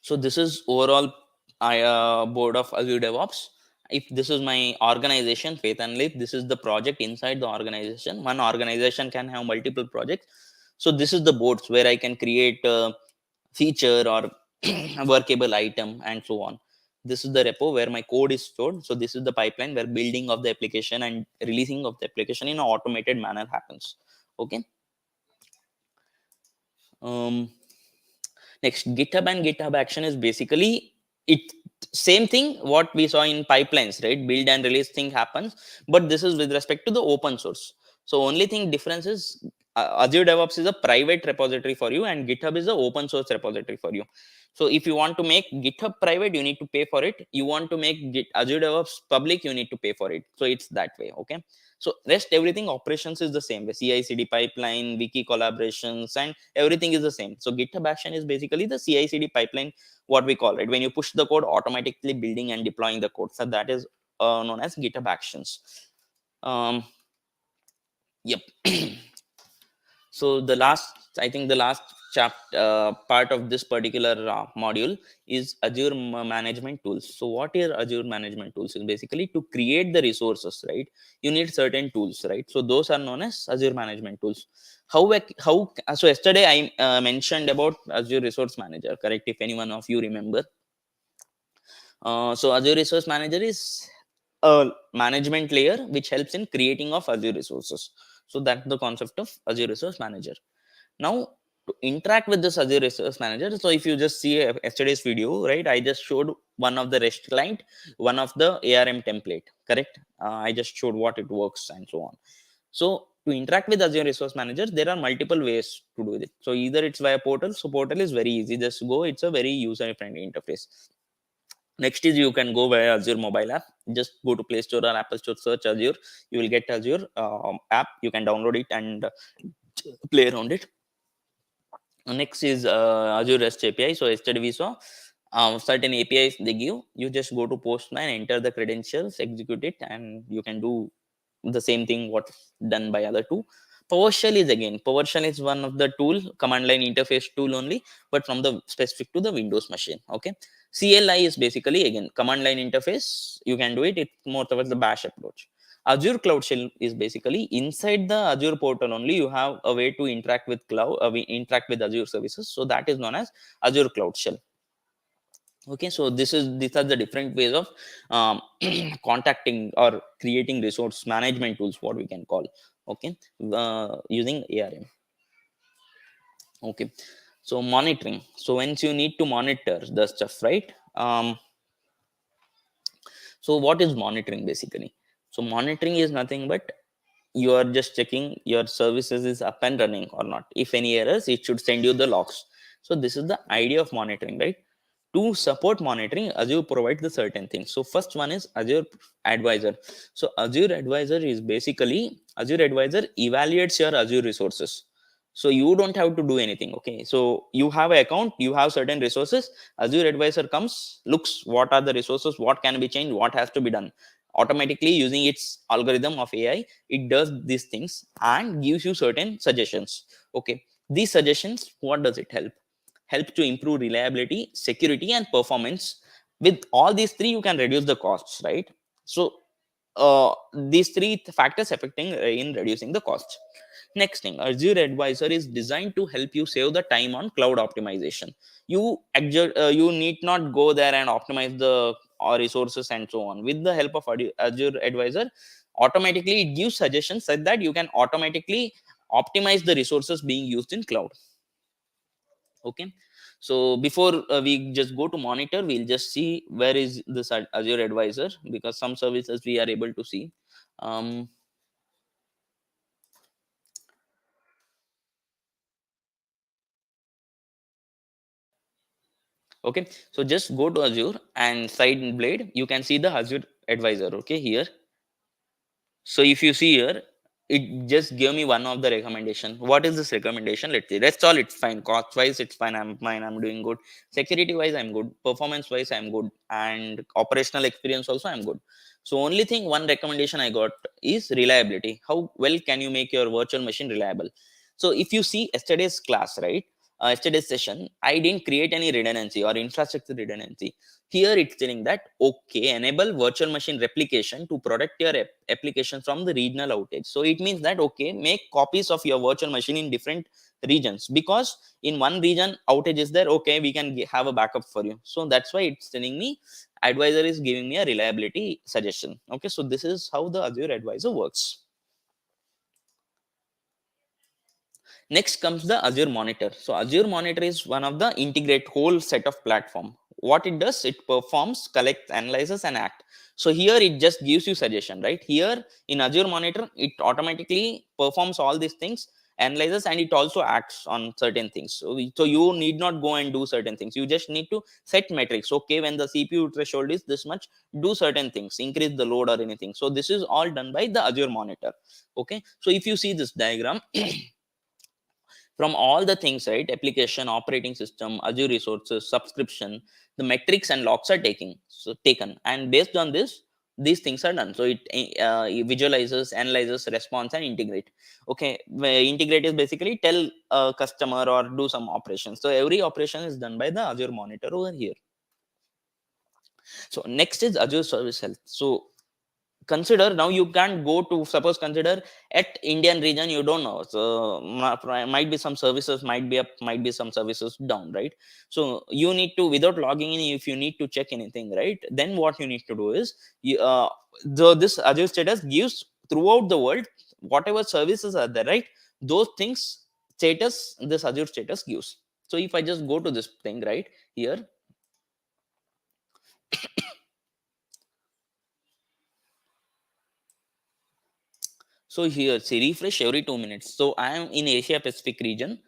so this is overall board of Azure DevOps. If this is my organization, Faith and Leaf, this is the project inside the organization. One organization can have multiple projects. So this is the boards where I can create a feature or a workable item and so on. This is the repo where my code is stored. So this is the pipeline where building of the application and releasing of the application in an automated manner happens. Okay. Um, Next, GitHub and GitHub Action is basically it same thing what we saw in pipelines, right? Build and release thing happens, but this is with respect to the open source. So only thing difference is Azure DevOps is a private repository for you, and GitHub is a open source repository for you. So if you want to make GitHub private, you need to pay for it. You want to make Azure DevOps public, you need to pay for it. So it's that way. Okay. So rest everything operations is the same. The CI/CD pipeline, wiki collaborations, and everything is the same. So GitHub Action is basically the CI/CD pipeline, what we call it. When you push the code, automatically building and deploying the code. So that is known as GitHub Actions. Um, yep. So the last, I think the last chapter part of this particular module is Azure management tools. So what is Azure management tools? Is basically to create the resources, right? You need certain tools, right? So those are known as Azure management tools. So yesterday I mentioned about Azure Resource Manager, correct? If anyone of you remember. So Azure Resource Manager is a management layer which helps in creating of Azure resources. So that's the concept of Azure Resource Manager. Now, to interact with this Azure Resource Manager, so if you just see yesterday's video, right, I just showed one of the REST client, one of the ARM template, correct? I just showed what it works and so on. So to interact with Azure Resource Manager, there are multiple ways to do it. So either it's via portal. So portal is very easy. Just go. It's a very user-friendly interface. Next is you can go via Azure mobile app. Just go to Play Store or Apple Store, search Azure. You will get Azure app. You can download it and play around it. Next is Azure Rest Api. So yesterday we saw certain APIs they give. You just go to Postman, enter the credentials, execute it, and you can do the same thing what's done by other two. PowerShell is again, PowerShell is one of the tool, command line interface tool only, but from the specific to the Windows machine. Okay. CLI is basically again command line interface. You can do it. It's more towards the bash approach. Azure Cloud Shell is basically inside the Azure portal only. You have a way to interact with cloud, we interact with Azure services. So that is known as Azure Cloud Shell. Okay, so these are the different ways of contacting or creating resource management tools, what we can call. Okay, using ARM. Okay, so monitoring. So once you need to monitor the stuff, right? So what is monitoring basically? So monitoring is nothing but you are just checking your services is up and running or not. If any errors, it should send you the logs. So this is the idea of monitoring, right? To support monitoring, Azure provides the certain things. So first one is Azure Advisor. So Azure Advisor is basically, Azure Advisor evaluates your Azure resources. So you don't have to do anything. Okay. So you have an account, you have certain resources. Azure Advisor comes, looks what are the resources, what can be changed, what has to be done. Automatically using its algorithm of AI, it does these things and gives you certain suggestions. Okay. These suggestions, what does it help? Help to improve reliability, security, and performance. With all these three, you can reduce the costs, right? So these three factors affecting in reducing the cost. Next thing, Azure Advisor is designed to help you save the time on cloud optimization. You need not go there and optimize the resources and so on. With the help of Azure Advisor, automatically it gives suggestions so that you can automatically optimize the resources being used in cloud. Okay. So before we just go to monitor, we'll just see where is this Azure Advisor, because some services we are able to see. um, okay, so just go to Azure and side blade, you can see the Azure Advisor. Okay, here. So if you see here, it just gave me one of the recommendation. What is this recommendation? Let's see. That's all. It's fine. Cost wise, it's fine. I'm fine. I'm doing good. Security wise, I'm good. Performance wise, I'm good. And operational experience also, I'm good. So only thing, one recommendation I got is reliability. How well can you make your virtual machine reliable? So if you see yesterday's class, right? Yesterday's session, I didn't create any redundancy or infrastructure redundancy. Here it's telling that, okay, enable virtual machine replication to protect your application from the regional outage. So it means that, okay, make copies of your virtual machine in different regions, because in one region outage is there, okay, we can have a backup for you. So that's why it's telling me, Advisor is giving me a reliability suggestion. Okay, so this is how the Azure Advisor works. Next comes the Azure Monitor. So Azure Monitor is one of the integrate whole set of platform. What it does, it performs, collects, analyzes, and act. So here it just gives you suggestion, right? Here in Azure Monitor, it automatically performs all these things, analyzes, and it also acts on certain things. So you need not go and do certain things. You just need to set metrics. Okay, when the CPU threshold is this much, do certain things, increase the load or anything. So this is all done by the Azure Monitor. Okay, so if you see this diagram, from all the things, right? Application, operating system, Azure resources, subscription, the metrics and logs are taken, and based on this, these things are done. So it visualizes, analyzes, responds, and integrate. Okay, integrate is basically tell a customer or do some operations. So every operation is done by the Azure Monitor over here. So next is Azure Service Health. So consider, now you can't go to, suppose consider at Indian region, you don't know. So might be some services might be up, might be some services down, right? So you need to, without logging in, if you need to check anything, right, then what you need to do is, this Azure status gives throughout the world whatever services are there, right? Those things status, this Azure status gives. So if I just go to this thing right here, so here, see, refresh every 2 minutes. So I am in Asia Pacific region.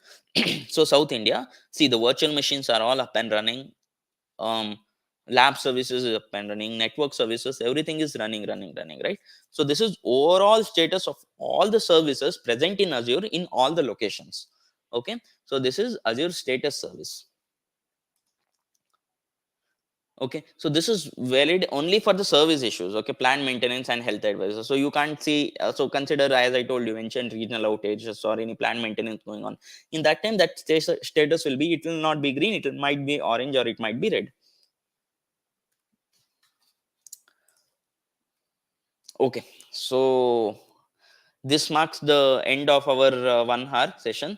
So South India, see, the virtual machines are all up and running. Um, lab services is up and running. Network services, everything is running, right? So this is overall status of all the services present in Azure in all the locations. Okay, so this is Azure status service. Okay, so this is valid only for the service issues. Okay, plant maintenance and health advisor. So you can't see, so consider, as I told you, mentioned regional outages or any plant maintenance going on. In that time, that status will be, it will not be green, it might be orange, or it might be red. Okay, so this marks the end of our 1 hour session.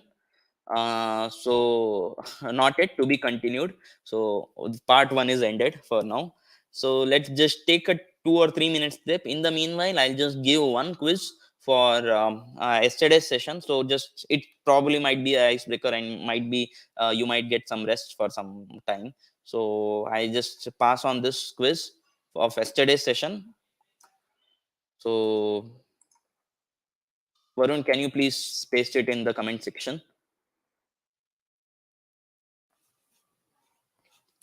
So not yet, to be continued. So part one is ended for now. So let's just take a 2 or 3 minute step. In the meanwhile, I'll just give one quiz for yesterday's session. So just, it probably might be a icebreaker, and might be you might get some rest for some time. So I just pass on this quiz of yesterday's session. So Varun, can you please paste it in the comment section?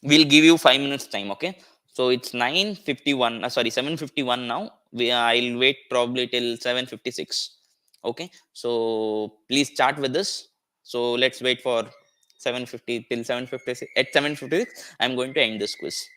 We'll give you 5 minutes time, okay? So it's 9:51, sorry, 7:51 now. I'll wait probably till 7:56. Okay, so please chat with us. So let's wait for 7:50 till 7:56. At 7:56 I'm going to end this quiz.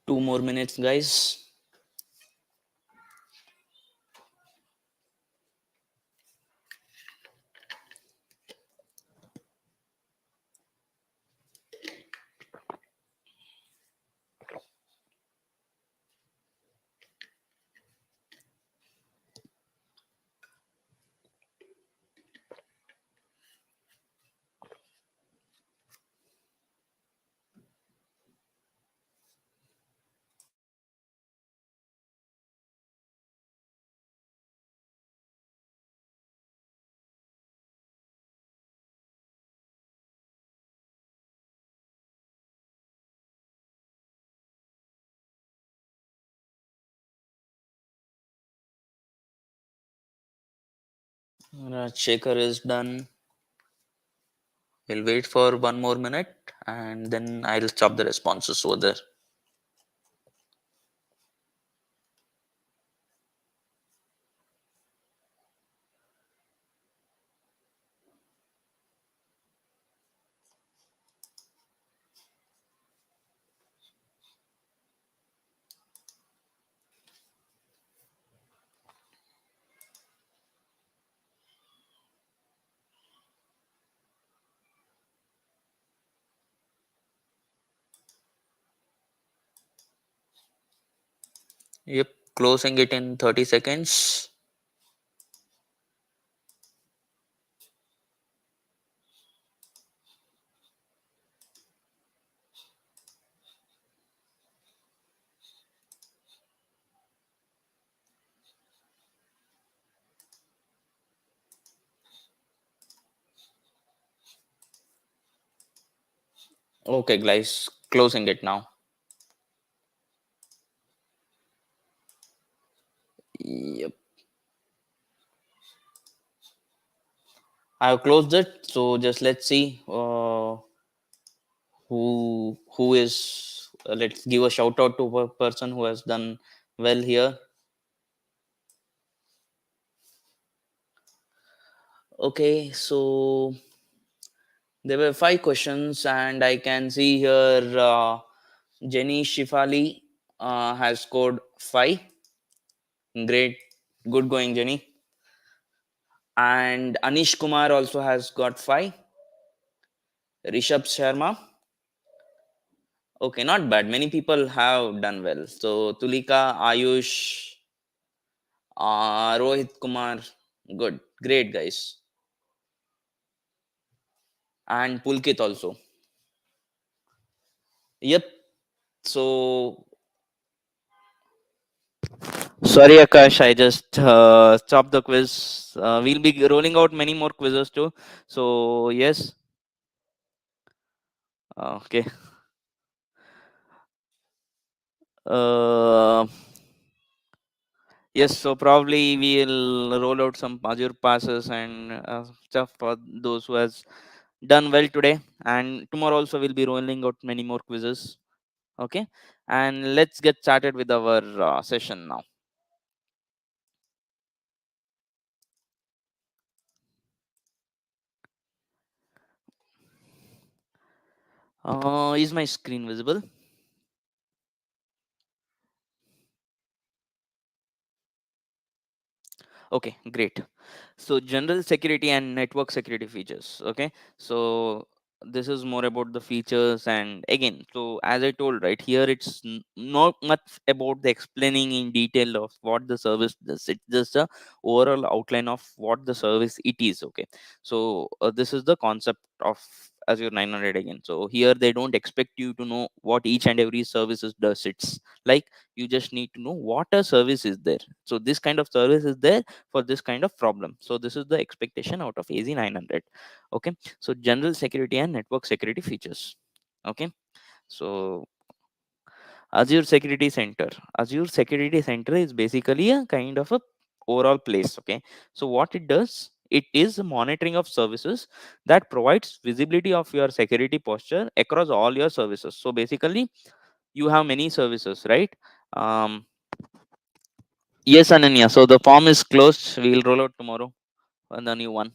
2 more minutes, guys. Shekhar is done. We'll wait for 1 more minute and then I'll stop the responses over there. Yep, closing it in 30 seconds. Okay, guys, closing it now. Yep, I've closed it. So just let's see who is. Let's give a shout out to a person who has done well here. Okay, so there were 5 questions, and I can see here Jenny Shifali has scored 5. Great, good going, Jenny. And Anish Kumar also has got 5. Rishabh Sharma, okay, not bad. Many people have done well. So Tulika, Ayush, Rohit Kumar, good, great guys. And Pulkit also. Yep. So sorry, Akash, I just stopped the quiz. We'll be rolling out many more quizzes too. So yes, okay. Uh, yes, so probably we'll roll out some Azure passes and stuff for those who has done well today. And tomorrow also we'll be rolling out many more quizzes. Okay, and let's get started with our session now. Is my screen visible? Okay, great. So general security and network security features. Okay, so this is more about the features, and again, so as I told, right here, it's not much about the explaining in detail of what the service does. It's just a overall outline of what the service it is. Okay, so this is the concept of Azure 900 again. So here they don't expect you to know what each and every services does. It's like you just need to know what a service is there. So this kind of service is there for this kind of problem. So this is the expectation out of AZ 900. Okay, so general security and network security features. Okay, so Azure Security Center. Azure Security Center is basically a kind of a overall place. Okay, so what it does, it is monitoring of services that provides visibility of your security posture across all your services. So basically you have many services, right? um yes, Ananya, so the form is closed. We'll roll out tomorrow on the new one.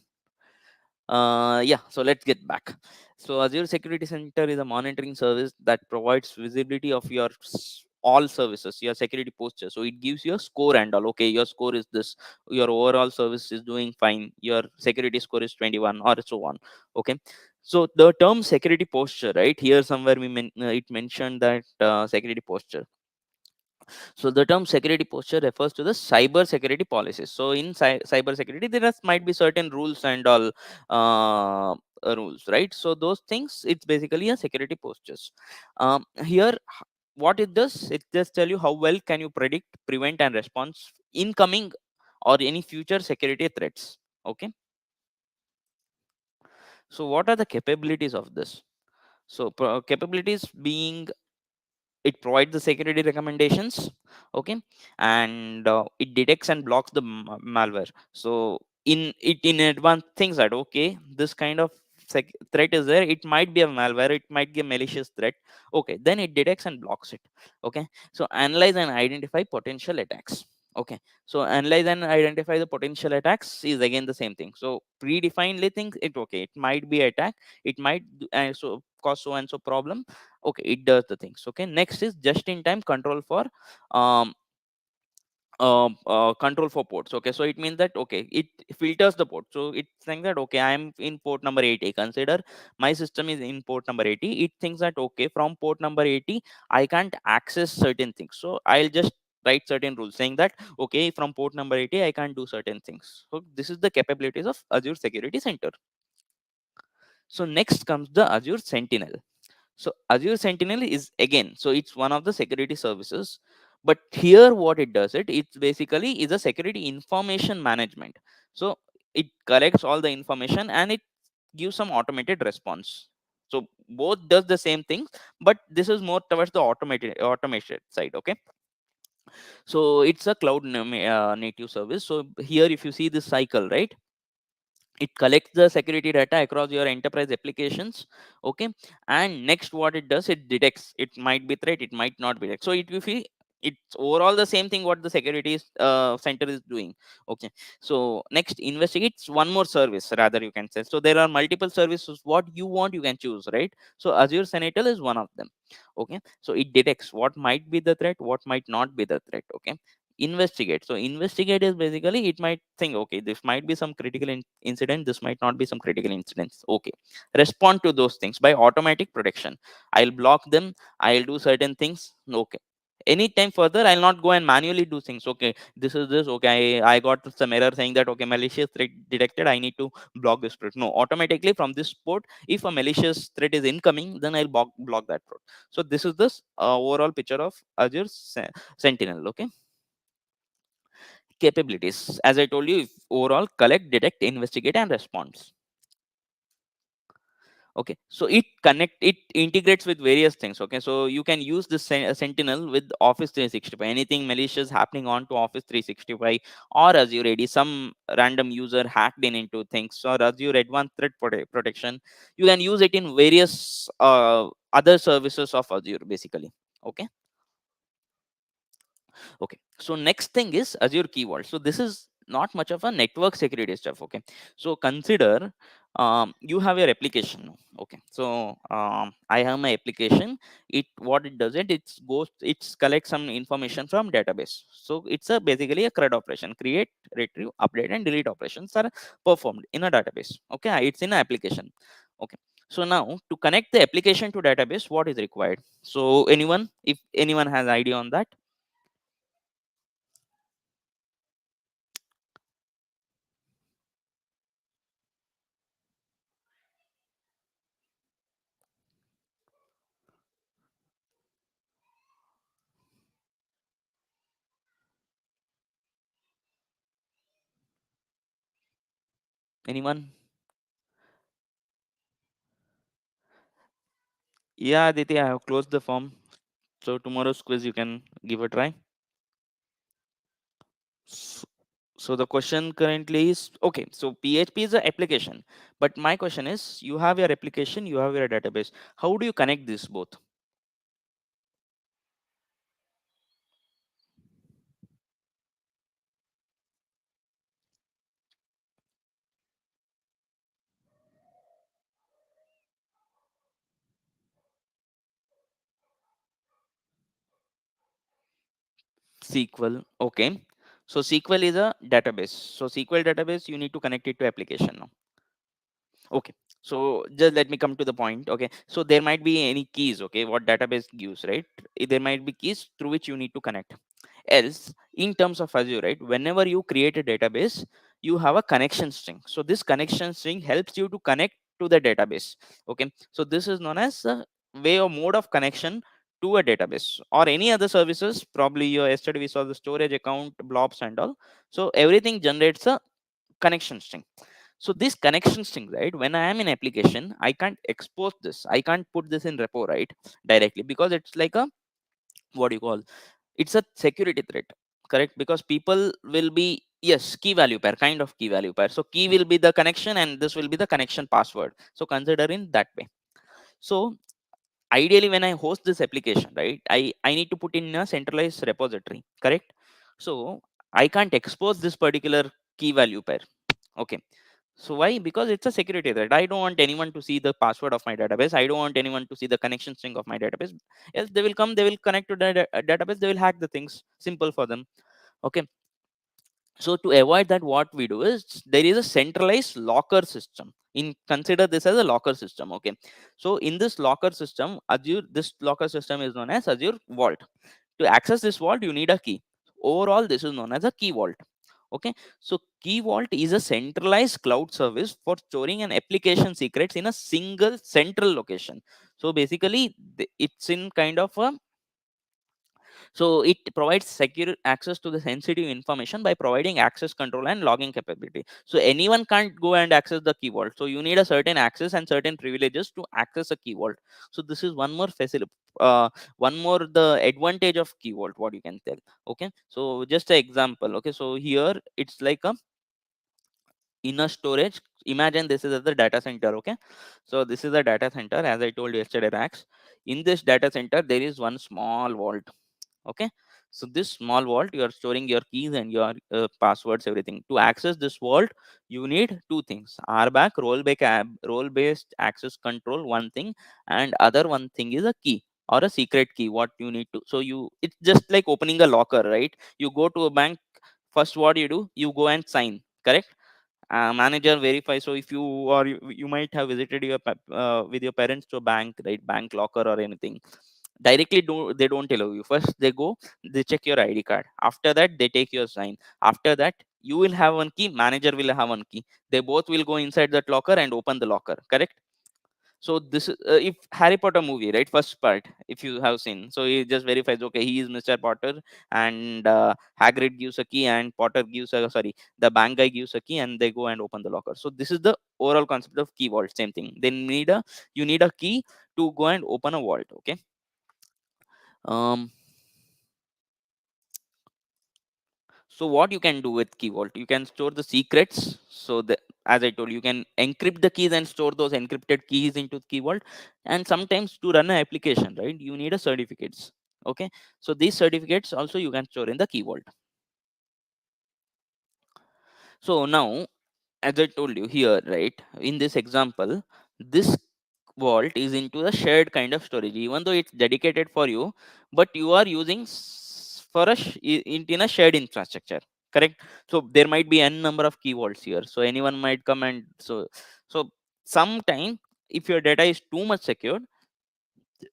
Yeah, so let's get back. So Azure Security Center is a monitoring service that provides visibility of your all services, your security posture. So it gives you a score and all. Okay, your score is this, your overall service is doing fine, your security score is 21 or so on. Okay, so the term security posture, right here somewhere it mentioned that security posture. So the term security posture refers to the cyber security policies. So in cyber security, might be certain rules and all rules, right? So those things, it's basically a security postures. Here, what it does, it just tell you how well can you predict, prevent, and respond incoming or any future security threats. Okay. So what are the capabilities of this? So capabilities being, it provides the security recommendations. Okay, and it detects and blocks the malware. So in advance things that, okay, this kind of threat is there, it might be a malware, it might be a malicious threat. Okay, then it detects and blocks it. Okay, so analyze and identify potential attacks. Okay, so analyze and identify the potential attacks is again the same thing. So predefinedly think it, okay, it might be attack, it might so cause so and so problem. Okay, it does the things. Okay, next is just in time control for um control for ports. Okay, so it means that, okay, it filters the port. So it's saying that, okay, I am in port number 80, consider my system is in port number 80. It thinks that, okay, from port number 80 I can't access certain things, so I'll just write certain rules saying that, okay, from port number 80 I can't do certain things. So this is the capabilities of Azure Security Center. So next comes the Azure Sentinel. So Azure Sentinel is again, so it's one of the security services, but here what it does, it's basically is a security information management. So it collects all the information and it gives some automated response. So both does the same thing, but this is more towards the automation side. Okay, so it's a cloud native service. So here if you see this cycle, right, it collects the security data across your enterprise applications. Okay, and next what it does, it detects, it might be threat, it might not be threat. So it, if we it's overall the same thing what the security center is doing. Okay, so next, investigates one more service, rather you can say. So there are multiple services, what you want you can choose, right? So Azure Sentinel is one of them. Okay, so it detects what might be the threat, what might not be the threat. Okay, investigate. So investigate is basically, it might think, okay, this might be some critical incident, this might not be some critical incidents. Okay, respond to those things by automatic protection. I'll block them, I'll do certain things. Okay, anytime further I'll not go and manually do things. Okay, this is this. Okay, I got some error saying that, okay, malicious threat detected, I need to block this port. No, automatically from this port, if a malicious threat is incoming, then I'll block that port. So this is this overall picture of Azure Sentinel. Okay, capabilities, as I told you, overall collect, detect, investigate, and response. Okay, so it integrates with various things. Okay, so you can use this Sentinel with Office 365. Anything malicious happening on to Office 365 or Azure AD, some random user hacked in into things, or Azure Advanced Threat Protection, you can use it in various other services of Azure basically. Okay, okay, so next thing is Azure Key Vault. So this is not much of a network security stuff. Okay, so consider you have your application now. Okay, so I have my application. It what it does, it collects some information from database. So it's a basically a CRUD operation: create, retrieve, update, and delete operations are performed in a database. Okay, it's in an application. Okay, so now to connect the application to database, what is required? So anyone, if anyone has idea on that? Anyone? Yeah, Aditi, I have closed the form. So tomorrow's quiz you can give a try. S- So the question currently is, okay, so PHP is an application. But my question is, you have your application, you have your database. How do you connect these both? SQL. Okay. So SQL is a database. So SQL database, you need to connect it to application now. Okay, so just let me come to the point. Okay, so there might be any keys. Okay, what database gives, right? There might be keys through which you need to connect. Else, in terms of Azure, right, whenever you create a database, you have a connection string. So this connection string helps you to connect to the database. Okay, so this is known as a way or mode of connection to a database or any other services. Probably yesterday we saw the storage account blobs and all. So everything generates a connection string. So this connection string, right, when I am in application, I can't expose this, I can't put this in repo, right, directly, because it's like a, what do you call, it's a security threat, correct? Because people will be, yes, key value pair, kind of key value pair. So key will be the connection and this will be the connection password. So consider in that way. So ideally when I host this application, right, I need to put in a centralized repository, correct? So I can't expose this particular key value pair. Okay, so why? Because it's a security threat. I don't want anyone to see the password of my database. I don't want anyone to see the connection string of my database. Yes, they will come, they will connect to the database, they will hack the things. Simple for them. Okay. So to avoid that, what we do is there is a centralized locker system. In consider this as a locker system. Okay. So in this locker system, Azure, this locker system is known as Azure Vault. To access this vault, you need a key. Overall, this is known as a key vault. Okay, so Key Vault is a centralized cloud service for storing an application secrets in a single central location. So basically, it's in kind of a, so it provides secure access to the sensitive information by providing access control and logging capability. So anyone can't go and access the Key Vault. So you need a certain access and certain privileges to access a Key Vault. So this is one more facility, one more the advantage of Key Vault, what you can tell. Okay, so just an example. Okay, so here it's like a inner storage. Imagine this is at the data center. Okay, so this is a data center, as I told yesterday, racks. In this data center there is one small vault. Okay, So this small vault, you are storing your keys and your passwords, everything. To access this vault, you need two things: RBAC, role based access control, one thing, and other one thing is a key or a secret key. What you need to, so you, it's just like opening a locker, right? You go to a bank, first what you do, you go and sign, correct? Manager verify. So if you, or you might have visited your with your parents to a bank, right? Bank locker or anything, directly they don't allow you. First they go, they check your ID card, after that they take your sign, after that you will have one key, manager will have one key, they both will go inside that locker and open the locker, correct? So this is if Harry Potter movie, right? First part, if you have seen, so he just verifies, okay, he is Mr. Potter, and Hagrid gives a key, and Potter gives a, sorry, the bank guy gives a key, and they go and open the locker. So this is the overall concept of key vault. Same thing. They need a, you need a key to go and open a vault. Okay. Um. So what you can do with key vault? You can store the secrets. So the, as I told you, can encrypt the keys and store those encrypted keys into key vault. And sometimes to run an application, right, you need a certificates. Okay. So these certificates also you can store in the key vault. So now, as I told you here, right, in this example, this vault is into the shared kind of storage, even though it's dedicated for you, but you are using for a in a shared infrastructure, correct? So there might be n number of key vaults here. So anyone might come and so sometime if your data is too much secured,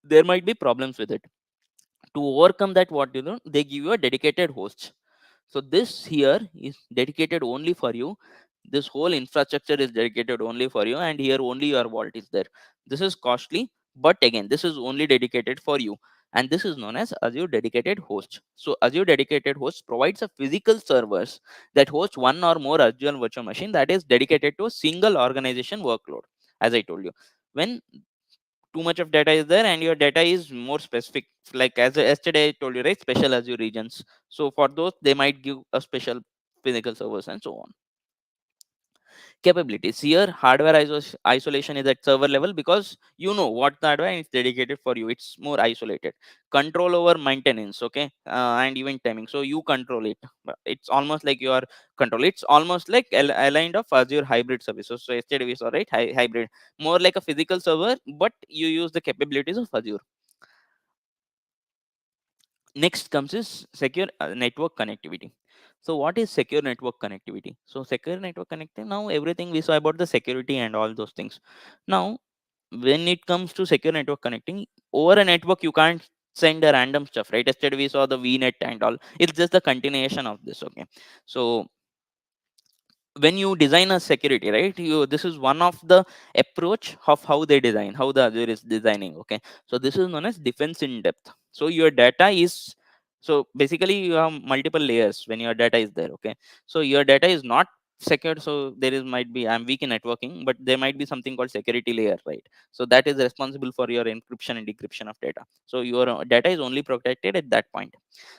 there might be problems with it. To overcome that, what you know, they give you a dedicated host. So this here is dedicated only for you. This whole infrastructure is dedicated only for you, and here only your vault is there. This is costly, but again, this is only dedicated for you, and this is known as Azure Dedicated Host. So Azure Dedicated Host provides a physical servers that host one or more Azure virtual machine that is dedicated to a single organization workload. As I told you, when too much of data is there and your data is more specific, like as yesterday I told you, right, special Azure regions, so for those they might give a special physical servers and so on. Capabilities here, hardware isolation is at server level, because you know what the hardware is dedicated for you, it's more isolated. Control over maintenance, okay, and even timing, so you control it. But it's almost like you are control, it's almost like aligned of Azure hybrid services. So yesterday we saw, right, hybrid, more like a physical server, but you use the capabilities of Azure. Next comes is secure network connectivity. So what is secure network connectivity? So secure network connectivity, now everything we saw about the security and all those things. Now when it comes to secure network connecting, over a network you can't send a random stuff, right? Yesterday we saw the VNet and all, it's just the continuation of this. Okay. So when you design a security, right, you, this is one of the approach of how they design, how the Azure is designing. Okay. So this is known as defense in depth. So your data is, so basically you have multiple layers when your data is there. Okay. So your data is not secured, so there is might be, I'm weak in networking, but there might be something called security layer, right? So that is responsible for your encryption and decryption of data. So your data is only protected at that point.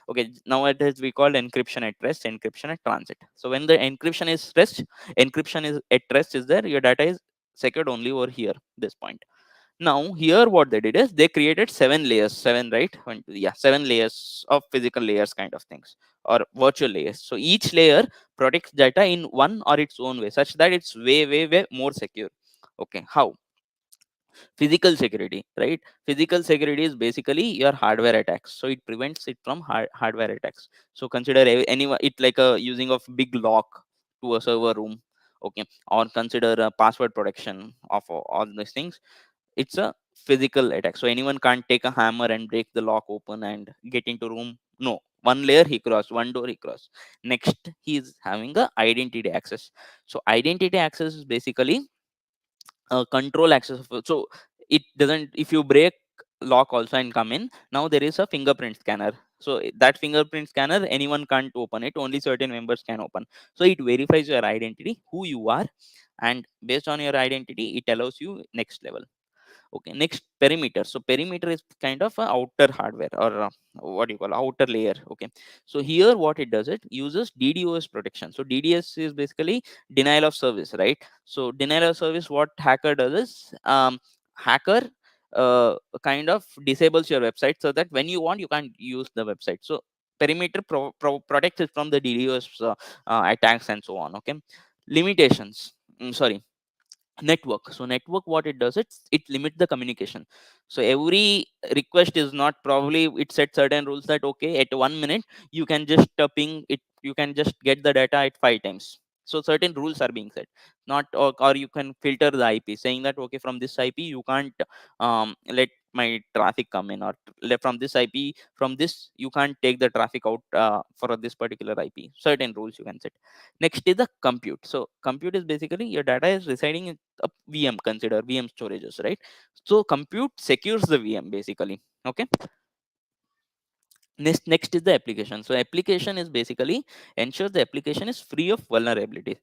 Okay. Nowadays we call encryption at rest, encryption at transit. So when the encryption is rest, encryption is at rest is there, your data is secured only over here, this point. Now here what they did is they created seven layers, seven, right? Yeah, seven layers of physical layers kind of things, or virtual layers. So each layer protects data in one or its own way, such that it's way more secure. Okay. How? Physical security, right? Physical security is basically your hardware attacks, so it prevents it from hardware attacks. So consider anyone, it like a using of big lock to a server room. Okay. Or consider a password protection of all these things. It's a physical attack, so anyone can't take a hammer and break the lock open and get into room. No, one layer he crossed, one door he crossed. Next, he is having a identity access. So identity access is basically control access so it doesn't, if you break lock also and come in, now there is a fingerprint scanner. So that fingerprint scanner, anyone can't open it, only certain members can open. So it verifies your identity, who you are, and based on your identity it allows you next level. Okay. Next, perimeter. So perimeter is kind of a outer hardware, or what do you call outer layer. Okay. So here what it does, it uses DDoS protection. So DDoS is basically denial of service, right? So denial of service, what hacker does is, hacker kind of disables your website, so that when you want you can't use the website. So perimeter protects it from the DDoS attacks and so on. Okay, limitations. Sorry, network. So network, what it does, it limits the communication. So every request is not, probably it sets certain rules that okay, at 1 minute you can just ping it, you can just get the data at 5 times. So certain rules are being set, not, or you can filter the IP, saying that okay, from this IP you can't let my traffic come in, or from this IP, from this you can't take the traffic out for this particular IP. Certain rules you can set. Next is the compute. So compute is basically your data is residing in a VM, consider VM storages, right? So compute secures the VM basically. Okay. Next is the application. So application is basically ensures the application is free of vulnerability.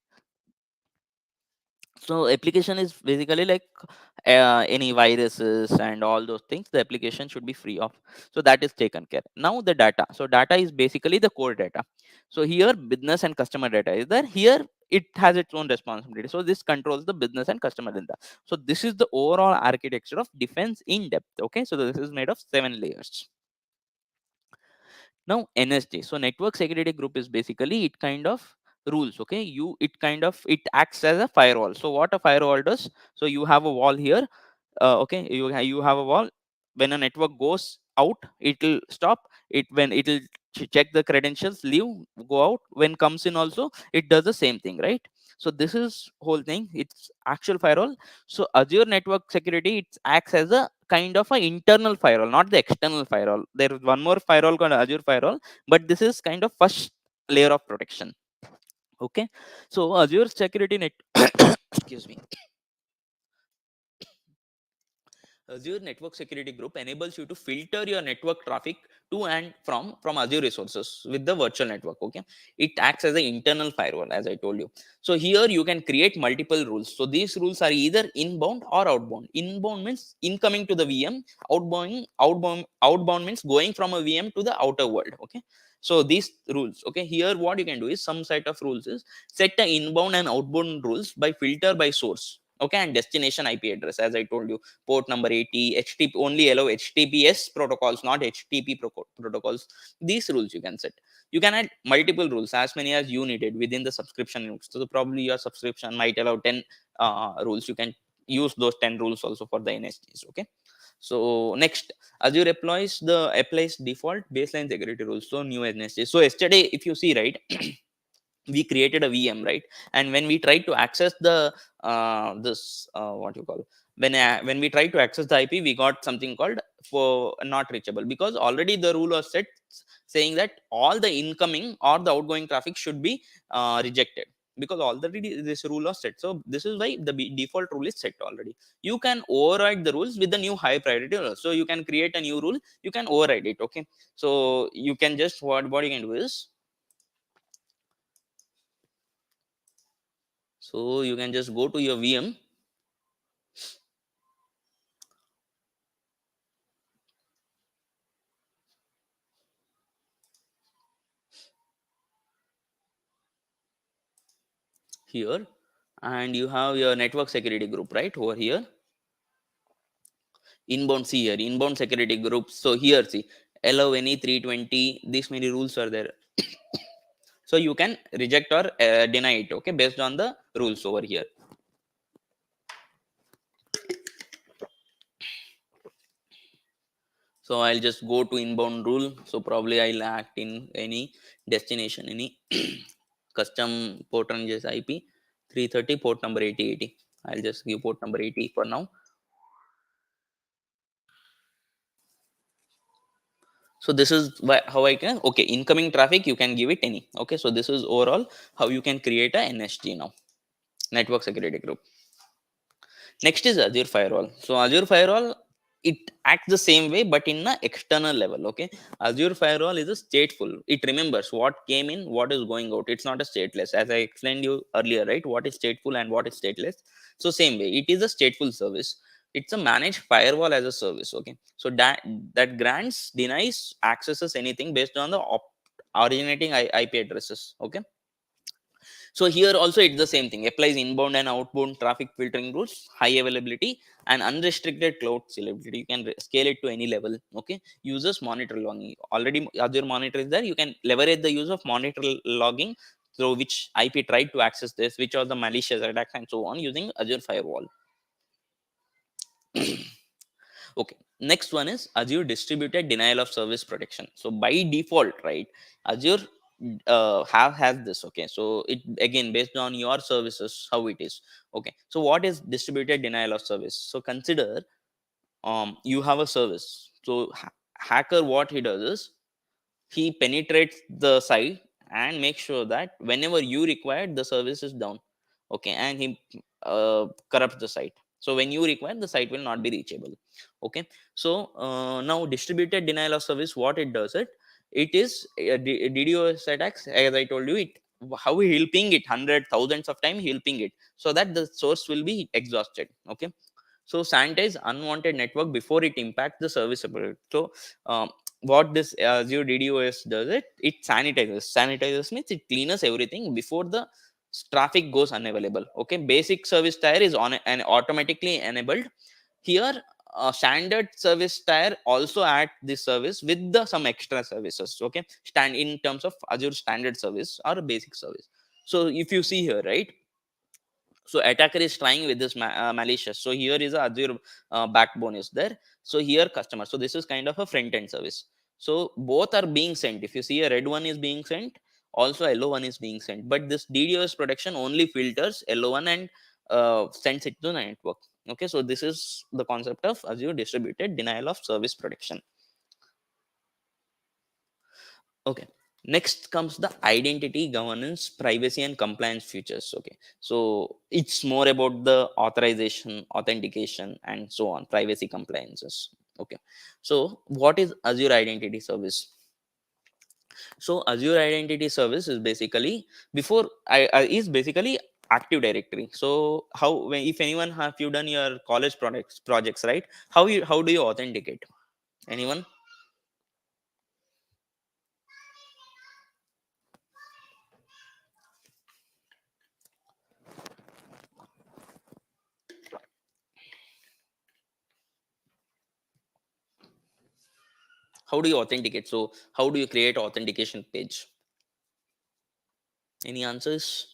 So application is basically like any viruses and all those things, the application should be free of. So that is taken care. Now the data. So data is basically the core data. So here business and customer data is there. Here it has its own responsibility. So this controls the business and customer data. So this is the overall architecture of defense in depth. Okay, so this is made of 7 layers. Now NSG, so network security group, is basically it kind of rules. Okay, it kind of, it acts as a firewall. So what a firewall does, so you have a wall here. Okay, you have a wall. When a network goes out, it will stop it. When it will check the credentials, leave, go out. When comes in also, it does the same thing, right? So this is whole thing, it's actual firewall. So Azure network security, it acts as a kind of a internal firewall, not the external firewall. There is one more firewall called Azure firewall, but this is kind of first layer of protection. Okay, so Azure security net excuse me, Azure Network Security Group enables you to filter your network traffic to and from Azure resources with the virtual network. Okay, it acts as an internal firewall, as I told you. So here you can create multiple rules. So these rules are either inbound or outbound. Inbound means incoming to the VM. Outbound means going from a VM to the outer world. Okay. So these rules, okay, here what you can do is some set of rules is set the inbound and outbound rules by filter by source. Okay, and destination IP address, as I told you, port number 80, HTTP only allow HTTPS protocols, not HTTP protocols. These rules you can set. You can add multiple rules, as many as you needed within the subscription. So probably your subscription might allow 10 rules. You can use those 10 rules also for the NSGs. Okay. So next, Azure applies default baseline security rules. So new NSGs. So yesterday, if you see, right, we created a VM, right? And when we tried to access the this what you call, when we tried to access the IP, we got something called for not reachable, because already the rule was set saying that all the incoming or the outgoing traffic should be rejected, because already this rule was set. So this is why the default rule is set already. You can override the rules with the new high priority rule. So you can create a new rule, you can override it. Okay, so you can just, what you can do is, so you can just go to your VM. Here, and you have your network security group right over here. Inbound, see here, inbound security group. So here, see, allow any 320, these many rules are there. So you can reject or deny it, okay, based on the rules over here. So I'll just go to inbound rule. So probably I'll act in any destination, any custom port ranges IP 330, port number 8080. I'll just give port number 80 for now. So this is how I can, okay, incoming traffic you can give it any. Okay, so this is overall how you can create a NSG now, network security group. Next is Azure Firewall. So Azure Firewall, it acts the same way but in the external level. Okay, Azure Firewall is a stateful. It remembers what came in, what is going out. It's not a stateless, as I explained you earlier, right? What is stateful and what is stateless. So same way, it is a stateful service. It's a managed firewall as a service. Okay, so that grants, denies, accesses anything based on the originating IP addresses. Okay, So here also it's the same thing, applies inbound and outbound traffic filtering rules, high availability and unrestricted cloud scalability. You can scale it to any level. Okay, users monitor logging, already Azure Monitor is there. You can leverage the use of monitor logging through which IP tried to access this, which are the malicious attacks and so on, using Azure Firewall. Okay, next one is Azure distributed denial of service protection. So by default, right, Azure has this. Okay, so it again based on your services how it is. Okay, so what is distributed denial of service? So consider you have a service. So hacker, what he does is he penetrates the site and makes sure that whenever you require, the service is down. Okay, and he corrupts the site. So when you require, the site will not be reachable. Okay, so now distributed denial of service, what it does, it is DDoS attacks. As I told you, it how he'll ping it hundred thousands of times, he'll ping it so that the source will be exhausted. Okay, so sanitize unwanted network before it impacts the serviceable. So what this Azure DDoS does, it sanitizes means it cleans everything before the traffic goes unavailable. Okay, basic service tier is on and automatically enabled. Here standard service tier also add this service with the some extra services. Okay, stand in terms of Azure standard service or basic service. So if you see here, right, so attacker is trying with this malicious. So here is a Azure backbone is there. So here customer, so this is kind of a front end service. So both are being sent. If you see a red one is being sent, also yellow one is being sent, but this DDoS protection only filters yellow one and sends it to the network. Okay, so this is the concept of Azure distributed denial of service protection. Okay, next comes the identity governance, privacy and compliance features. Okay, so it's more about the authorization, authentication and so on, privacy compliances. Okay, so what is Azure identity service? So Azure identity service is basically is basically active directory. So if anyone, have you done your college projects, right, how do you authenticate? Anyone? How do you authenticate? So how do you create authentication page? Any answers?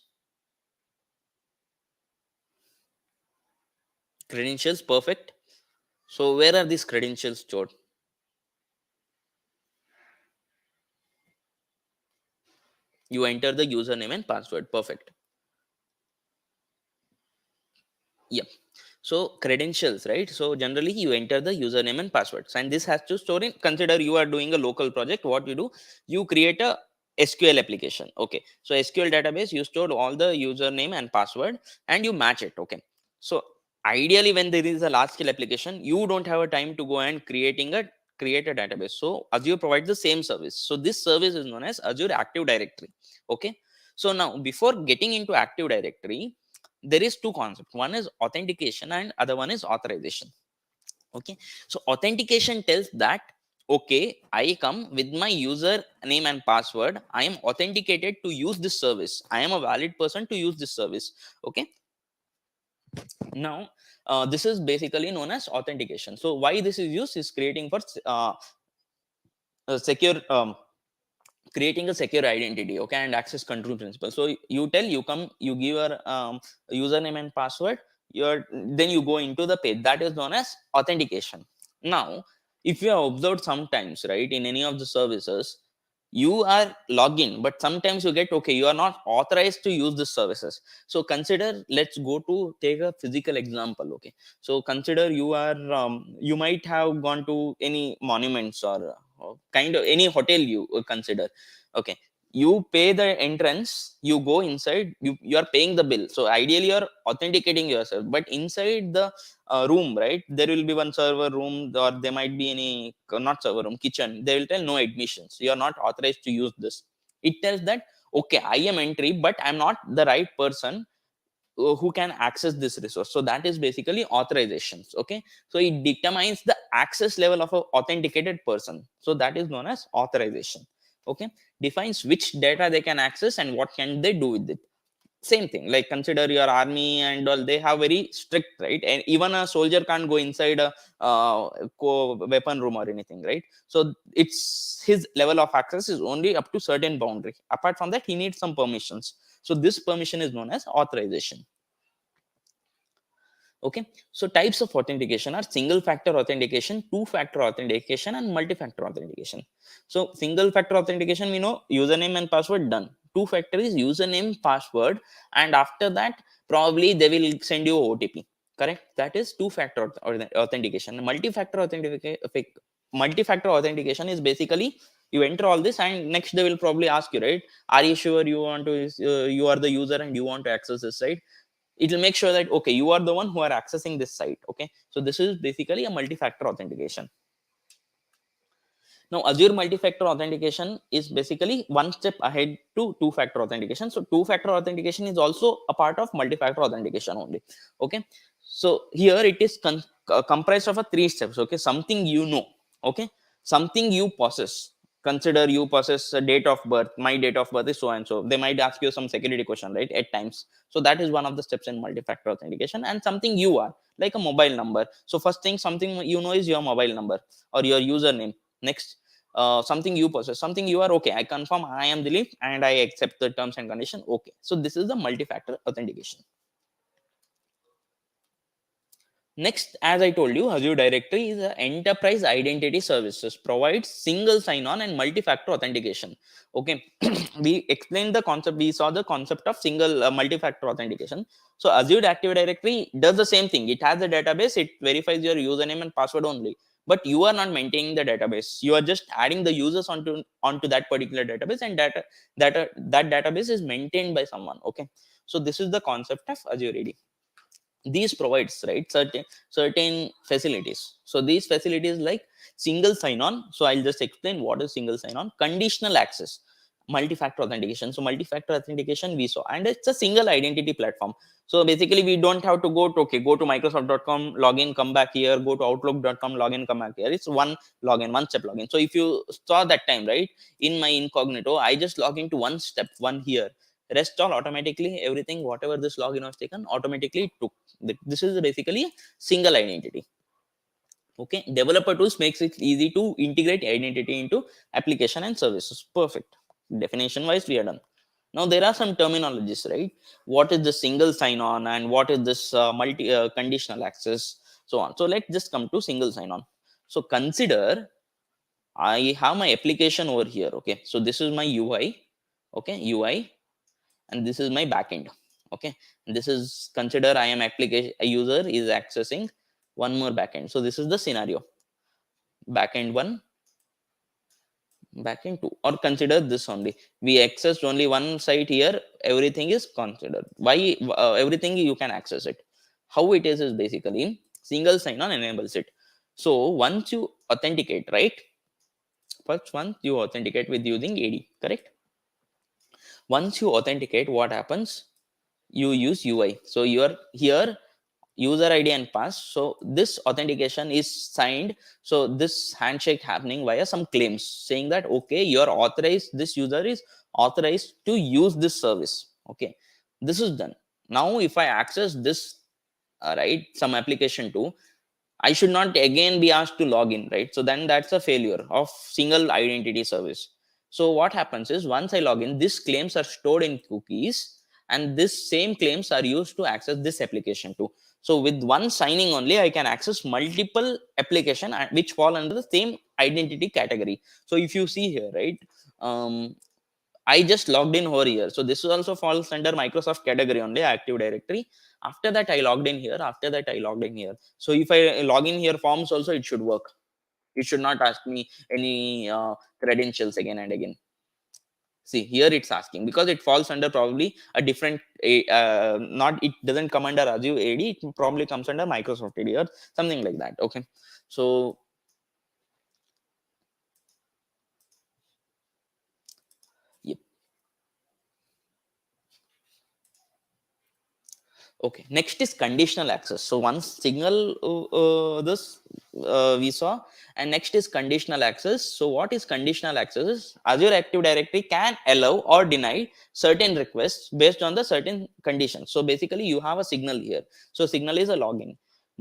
Credentials, perfect. So where are these credentials stored? You enter the username and password, perfect. Yep. So credentials, right? So generally you enter the username and passwords, and this has to store in. Consider you are doing a local project. What you do, you create a SQL application. Okay, so SQL database, you store all the username and password and you match it. Okay, so ideally when there is a large scale application, you don't have a time to go and create a database. So Azure provides the same service. So this service is known as Azure Active Directory. Okay, so now before getting into Active Directory, there is two concepts. One is authentication and other one is authorization. Okay, so authentication tells that, okay, I come with my user name and password, I am authenticated to use this service, I am a valid person to use this service. Okay, now this is basically known as authentication. So why this is used is creating for secure creating a secure identity, okay, and access control principle. So you come, you give your username and password, then you go into the page, that is known as authentication. Now if you have observed sometimes, right, in any of the services, you are logging, but sometimes you get, okay, you are not authorized to use the services. So consider, let's go to take a physical example. Okay, so consider you are you might have gone to any monuments or kind of any hotel, you consider. Okay, you pay the entrance, you go inside, you are paying the bill. So ideally you're authenticating yourself, but inside the room, right, there will be one server room, or there might be any, not server room, kitchen, they will tell no admissions, you are not authorized to use this. It tells that, okay, I am entry, but I'm not the right person who can access this resource. So that is basically authorizations. Okay, so it determines the access level of an authenticated person, so that is known as authorization. Okay, defines which data they can access and what can they do with it. same thing, like consider your army and all, they have very strict, right? And even a soldier can't go inside a weapon room or anything, right? So it's his level of access is only up to certain boundary. Apart from that, he needs some permissions. So this permission is known as authorization. Okay, so types of authentication are single factor authentication, two factor authentication, and multi-factor authentication. So single factor authentication, we know username and password, done. Two factor is username, password, and after that probably they will send you OTP, correct? That is two factor authentication. Multi-factor authentication is basically you enter all this and next they will probably ask you, right, are you sure you want to you are the user and you want to access this site? It will make sure that okay, you are the one who are accessing this site. Okay, so this is basically a multi-factor authentication. Now Azure multi-factor authentication is basically one step ahead to two-factor authentication. So two-factor authentication is also a part of multi-factor authentication only. Okay, so here it is comprised of a three steps. Okay, something you know, okay, something you possess. Consider you possess a date of birth, my date of birth is so and so. They might ask you some security question, right, at times. So that is one of the steps in multi-factor authentication. And something you are, like a mobile number. So first thing, something you know is your mobile number or your username. Next, something you possess, something you are, okay, I confirm I am Dilip and I accept the terms and condition. Okay, so this is the multi-factor authentication. Next, as I told you, Azure Directory is an enterprise identity services, provides single sign-on and multi-factor authentication. Okay, we explained the concept, we saw the concept of single multi-factor authentication. So Azure Active Directory does the same thing. It has a database, it verifies your username and password only. But you are not maintaining the database. You are just adding the users onto that particular database, and that database is maintained by someone. Okay, so this is the concept of Azure AD. These provides, right, certain facilities. So these facilities like single sign-on. So I'll just explain what is single sign-on. Conditional access, multi-factor authentication. So multi-factor authentication we saw, and it's a single identity platform. So basically we don't have to go to, okay, go to microsoft.com, login, come back here, go to outlook.com, login, come back here. It's one login, one step login. So if you saw that time, right, in my incognito, I just log into one step, one here. Rest all automatically, everything whatever this login was taken automatically took. This is basically single identity. Okay, developer tools makes it easy to integrate identity into application and services. Perfect. Definition wise we are done. Now there are some terminologies, right? What is the single sign on and what is this multi conditional access, so on. So let's just come to single sign on. So consider I have my application over here. Okay, so this is my UI. Okay, UI, and this is my backend. Okay, this is, consider I am application, a user is accessing one more backend. So this is the scenario, backend 1, backend 2, or consider this only, we accessed only one site here, everything is considered. Why everything you can access it? How it is basically single sign on enables it. So once you authenticate, right, first once you authenticate with using AD, correct? Once you authenticate, what happens? You use UI. So you are here, user ID and pass. So this authentication is signed. So this handshake happening via some claims saying that okay, you're authorized, this user is authorized to use this service. Okay, this is done. Now if I access this, right, some application too, I should not again be asked to log in, right? So then that's a failure of single identity service. So what happens is once I log in, these claims are stored in cookies, and this same claims are used to access this application too. So with one signing only, I can access multiple application which fall under the same identity category. So if you see here, right, I just logged in over here. So this also falls under Microsoft category only, Active Directory. After that, I logged in here. After that, I logged in here. So if I log in here forms also, it should work. It should not ask me any credentials again and again. See, here it's asking because it falls under probably a different, not, it doesn't come under Azure AD. It probably comes under Microsoft AD or something like that. Okay. So Okay, next is conditional access. So once signal this we saw, and next is conditional access. So what is conditional access? Is Azure Active Directory can allow or deny certain requests based on the certain conditions. So basically you have a signal here. So signal is a login.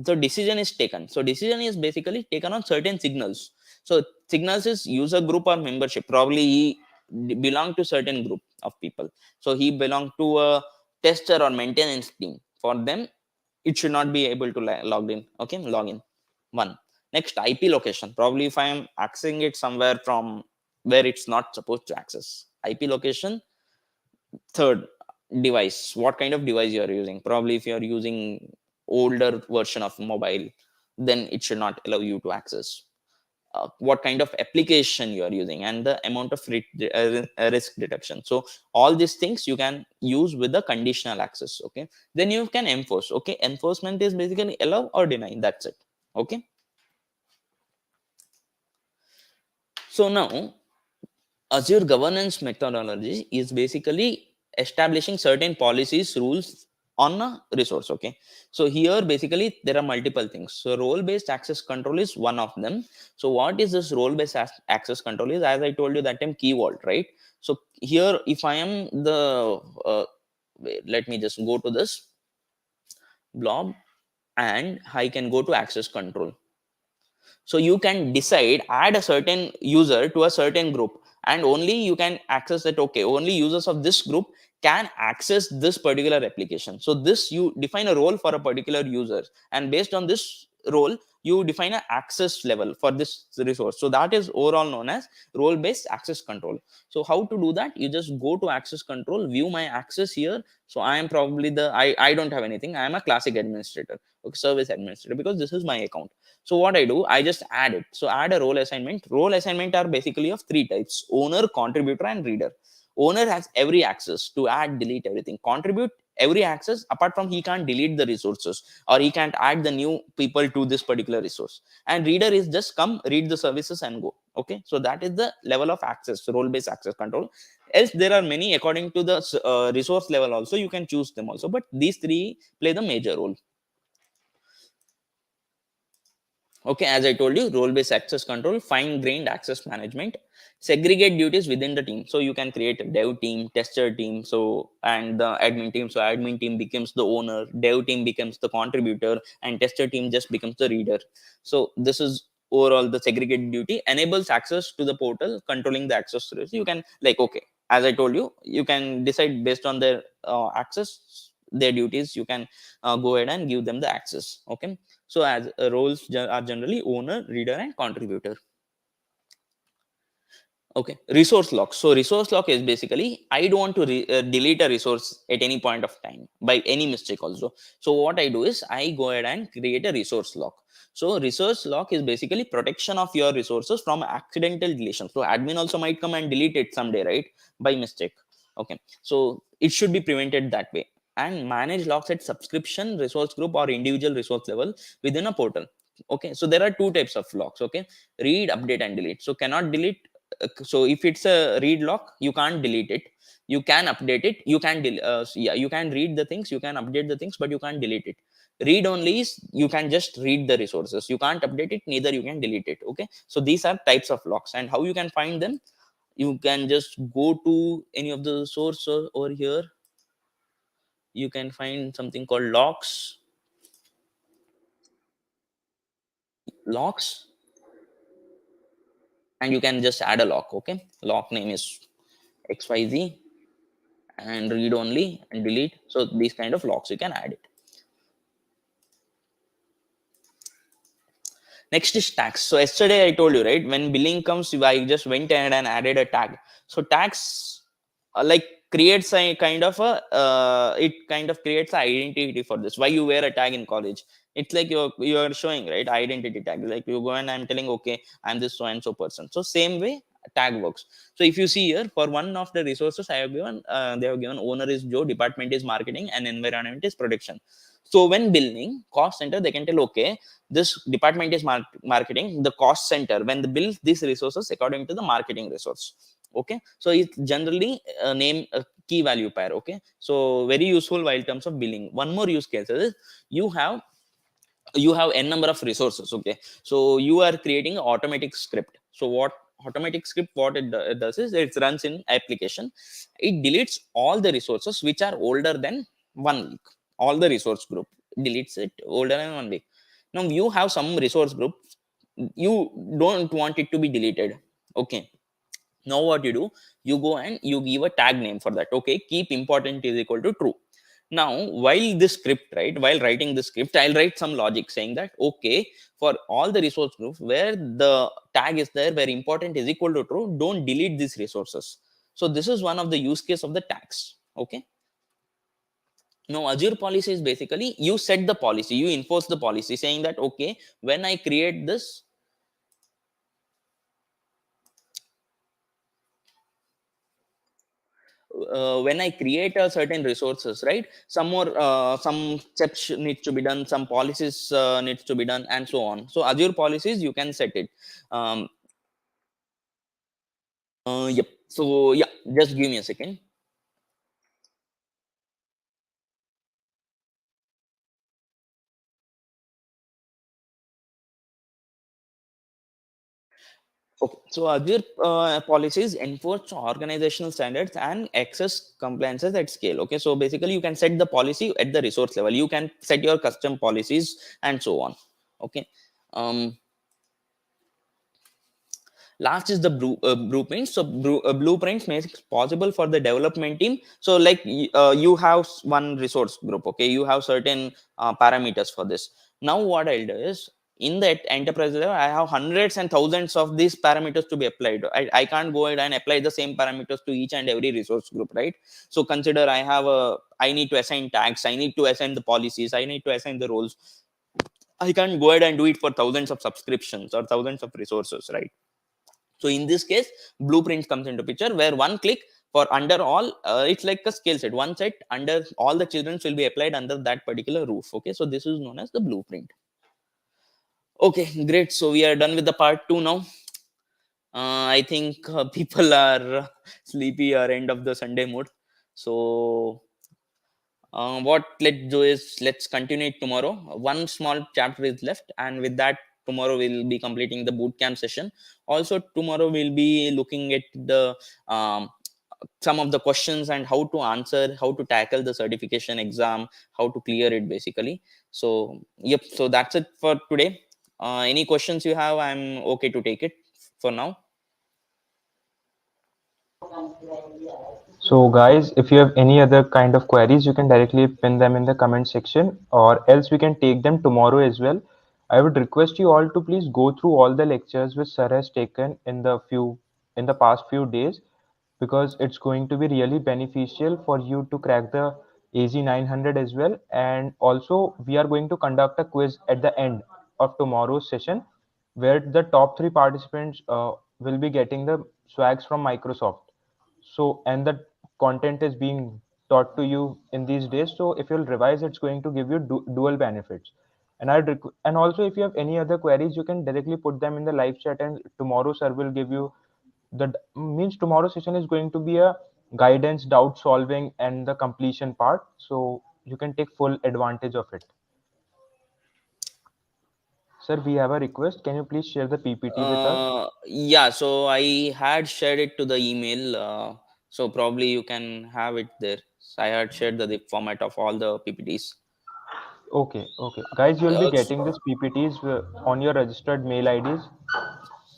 So decision is taken. So decision is basically taken on certain signals. So signals is user group or membership. Probably he belong to certain group of people. So he belong to a tester or maintenance team. For them it should not be able to log in. Okay, login one. Next, IP location. Probably if I am accessing it somewhere from where it's not supposed to access, IP location. Third, device. What kind of device you are using? Probably if you are using older version of mobile, then it should not allow you to access. What kind of application you are using, and the amount of risk detection. So all these things you can use with the conditional access. Okay, then you can enforce. Okay, enforcement is basically allow or deny, that's it. Okay, so now Azure governance methodology is basically establishing certain policies, rules on a resource. Okay, so here basically there are multiple things. So role-based access control is one of them. So what is this role-based access control? Is, as I told you that time, key vault, right? So here, if I am the wait, let me just go to this blob, and I can go to access control. So you can decide add a certain user to a certain group, and only you can access it. Okay, only users of this group can access this particular application. So this, you define a role for a particular user, and based on this role you define an access level for this resource. So that is overall known as role based access control. So how to do that? You just go to access control, view my access here. So I am probably the I don't have anything. I am a classic administrator, okay, service administrator, because this is my account. So what I do, I just add it. So add a role assignment. Role assignment are basically of three types: owner, contributor, and reader. Owner has every access to add, delete everything. Contribute every access, apart from he can't delete the resources, or he can't add the new people to this particular resource. And reader is just come, read the services and go. Okay, so that is the level of access, role based access control. Else there are many according to the resource level also, you can choose them also, but these three play the major role. Okay, as I told you, role-based access control, fine-grained access management, segregate duties within the team. So you can create a dev team, tester team, so and the admin team. So admin team becomes the owner, dev team becomes the contributor, and tester team just becomes the reader. So this is overall the segregated duty, enables access to the portal, controlling the access to it. So you can, like, okay, as I told you, you can decide based on their access, their duties. You can go ahead and give them the access. Okay, so as roles are generally owner, reader, and contributor. Okay, resource lock. So resource lock is basically I don't want to delete a resource at any point of time by any mistake also. So what I do is I go ahead and create a resource lock. So resource lock is basically protection of your resources from accidental deletion. So admin also might come and delete it someday, right, by mistake. Okay, so it should be prevented that way. And manage locks at subscription, resource group, or individual resource level within a portal. Okay, so there are two types of locks. Okay, read, update, and delete. So cannot delete. So if it's a read lock, you can't delete it. You can update it. You can yeah, you can read the things, you can update the things, but you can't delete it. Read only is you can just read the resources, you can't update it, neither you can delete it. Okay, so these are types of locks, and how you can find them? You can just go to any of the sources over here. You can find something called locks, and you can just add a lock. Okay, lock name is xyz, and read only and delete. So these kind of locks you can add it. Next is tags. So yesterday I told you, right, when billing comes, I just went ahead and added a tag. So tags like creates a kind of a it kind of creates an identity for this. Why you wear a tag in college? It's like you're showing, right, identity tag. Like you go and I'm telling, okay, I'm this so and so person. So same way tag works. So if you see here, for one of the resources I have given, they have given owner is Joe, department is marketing, and environment is production. So when billing cost center, they can tell, okay, this department is marketing, the cost center when they bill these resources according to the marketing resource. Okay, so it generally name key value pair. Okay, so very useful while terms of billing. One more use case is you have n number of resources. Okay, so you are creating an automatic script. So what automatic script, what it does is it runs in application. It deletes all the resources which are older than 1 week. All the resource group deletes it older than 1 week. Now you have some resource group you don't want it to be deleted. Okay, now what you do, you go and you give a tag name for that. Okay, keep important is equal to true. Now while this script, right, while writing the script, I'll write some logic saying that okay, for all the resource groups where the tag is there, where important is equal to true, don't delete these resources. So this is one of the use case of the tags. Okay, now Azure policy is basically you set the policy, you enforce the policy saying that okay, when I create this, when I create a certain resources, right, some more some steps needs to be done, some policies needs to be done, and so on. So Azure policies you can set it. Yep, so yeah, just give me a second. Okay, so Azure policies enforce organizational standards and access compliances at scale. Okay, so basically you can set the policy at the resource level, you can set your custom policies and so on. Okay, um last is the blueprints. So blueprints makes it possible for the development team. So like you have one resource group. Okay, you have certain parameters for this. Now what I'll do is in that enterprise level, I have hundreds and thousands of these parameters to be applied. I can't go ahead and apply the same parameters to each and every resource group, right? So consider I need to assign tags, I need to assign the policies, I need to assign the roles. I can't go ahead and do it for thousands of subscriptions or thousands of resources, right? So in this case, blueprints comes into picture where one click for under all, it's like a skill set. One set under all the children will be applied under that particular roof. Okay, so this is known as the blueprint. Okay, great. So we are done with the part two now. I think people are sleepy or end of the Sunday mood. So what let's do is let's continue it tomorrow. One small chapter is left, and with that tomorrow we'll be completing the bootcamp session. Also tomorrow we'll be looking at the um, some of the questions and how to answer, how to tackle the certification exam, how to clear it basically. So yep, so that's it for today. Any questions you have, I'm okay to take it for now. So guys, if you have any other kind of queries, you can directly pin them in the comment section, or else we can take them tomorrow as well. I would request you all to please go through all the lectures which sir has taken in the past few days, because it's going to be really beneficial for you to crack the AZ 900 as well. And also we are going to conduct a quiz at the end of tomorrow's session, where the top three participants will be getting the swags from Microsoft. So, and the content is being taught to you in these days, so if you'll revise, it's going to give you dual benefits. And and also if you have any other queries, you can directly put them in the live chat, and tomorrow sir will give you means tomorrow session is going to be a guidance, doubt solving, and the completion part, so you can take full advantage of it. Sir, we have a request, can you please share the PPT with us? Yeah, so I had shared it to the email, so probably you can have it there. So I had shared the format of all the ppts. Okay, okay guys, you'll be uh, getting this PPTs on your registered mail IDs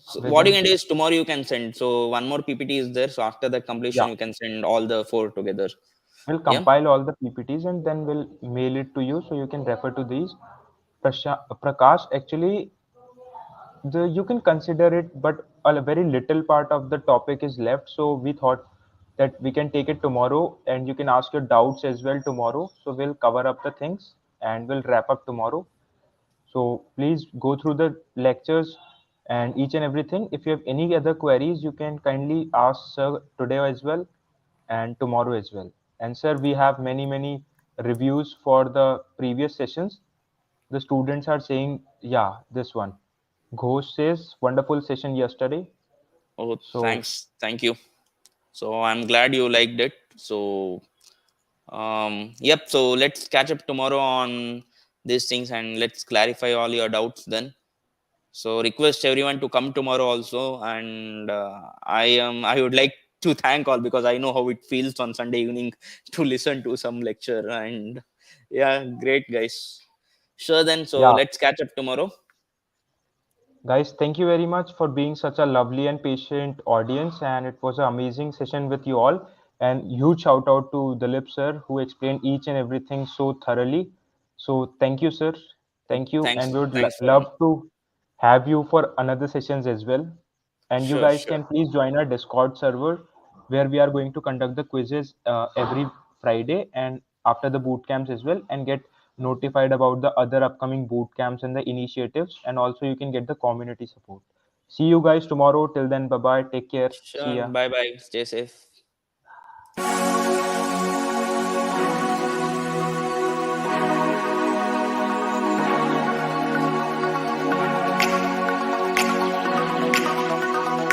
so what you within can do is tomorrow you can send, so one more ppt is there, so after the completion yeah, you can send all the four together. we'll Yeah. compile all the PPTs and then we'll mail it to you so you can refer to these. Prakash, actually, you can consider it, but a very little part of the topic is left. So we thought that we can take it tomorrow, and you can ask your doubts as well tomorrow. So we'll cover up the things and we'll wrap up tomorrow. So please go through the lectures and each and everything. If you have any other queries, you can kindly ask sir today as well and tomorrow as well. And sir, we have many reviews for the previous sessions. The students are saying, yeah, this one. Ghosh says, wonderful session yesterday. Oh, So thanks, thank you. So I'm glad you liked it. So yep, so let's catch up tomorrow on these things and let's clarify all your doubts then. So request everyone to come tomorrow also, and I would like to thank all, because I know how it feels on Sunday evening to listen to some lecture. And yeah, great guys. Sure then, so Yeah, let's catch up tomorrow. guys, thank you very much for being such a lovely and patient audience. And it was an amazing session with you all. And huge shout out to Dilip sir, who explained each and everything so thoroughly. So thank you, sir. Thank you. Thanks, And we would thanks for love to have you for another sessions as well. And you sure, guys sure. can please join our Discord server where we are going to conduct the quizzes every Friday and after the boot camps as well, and get notified about the other upcoming boot camps and the initiatives. And also, you can get the community support. See you guys tomorrow. Till then, bye bye. Take care. See Sure. ya. Bye bye. Stay safe.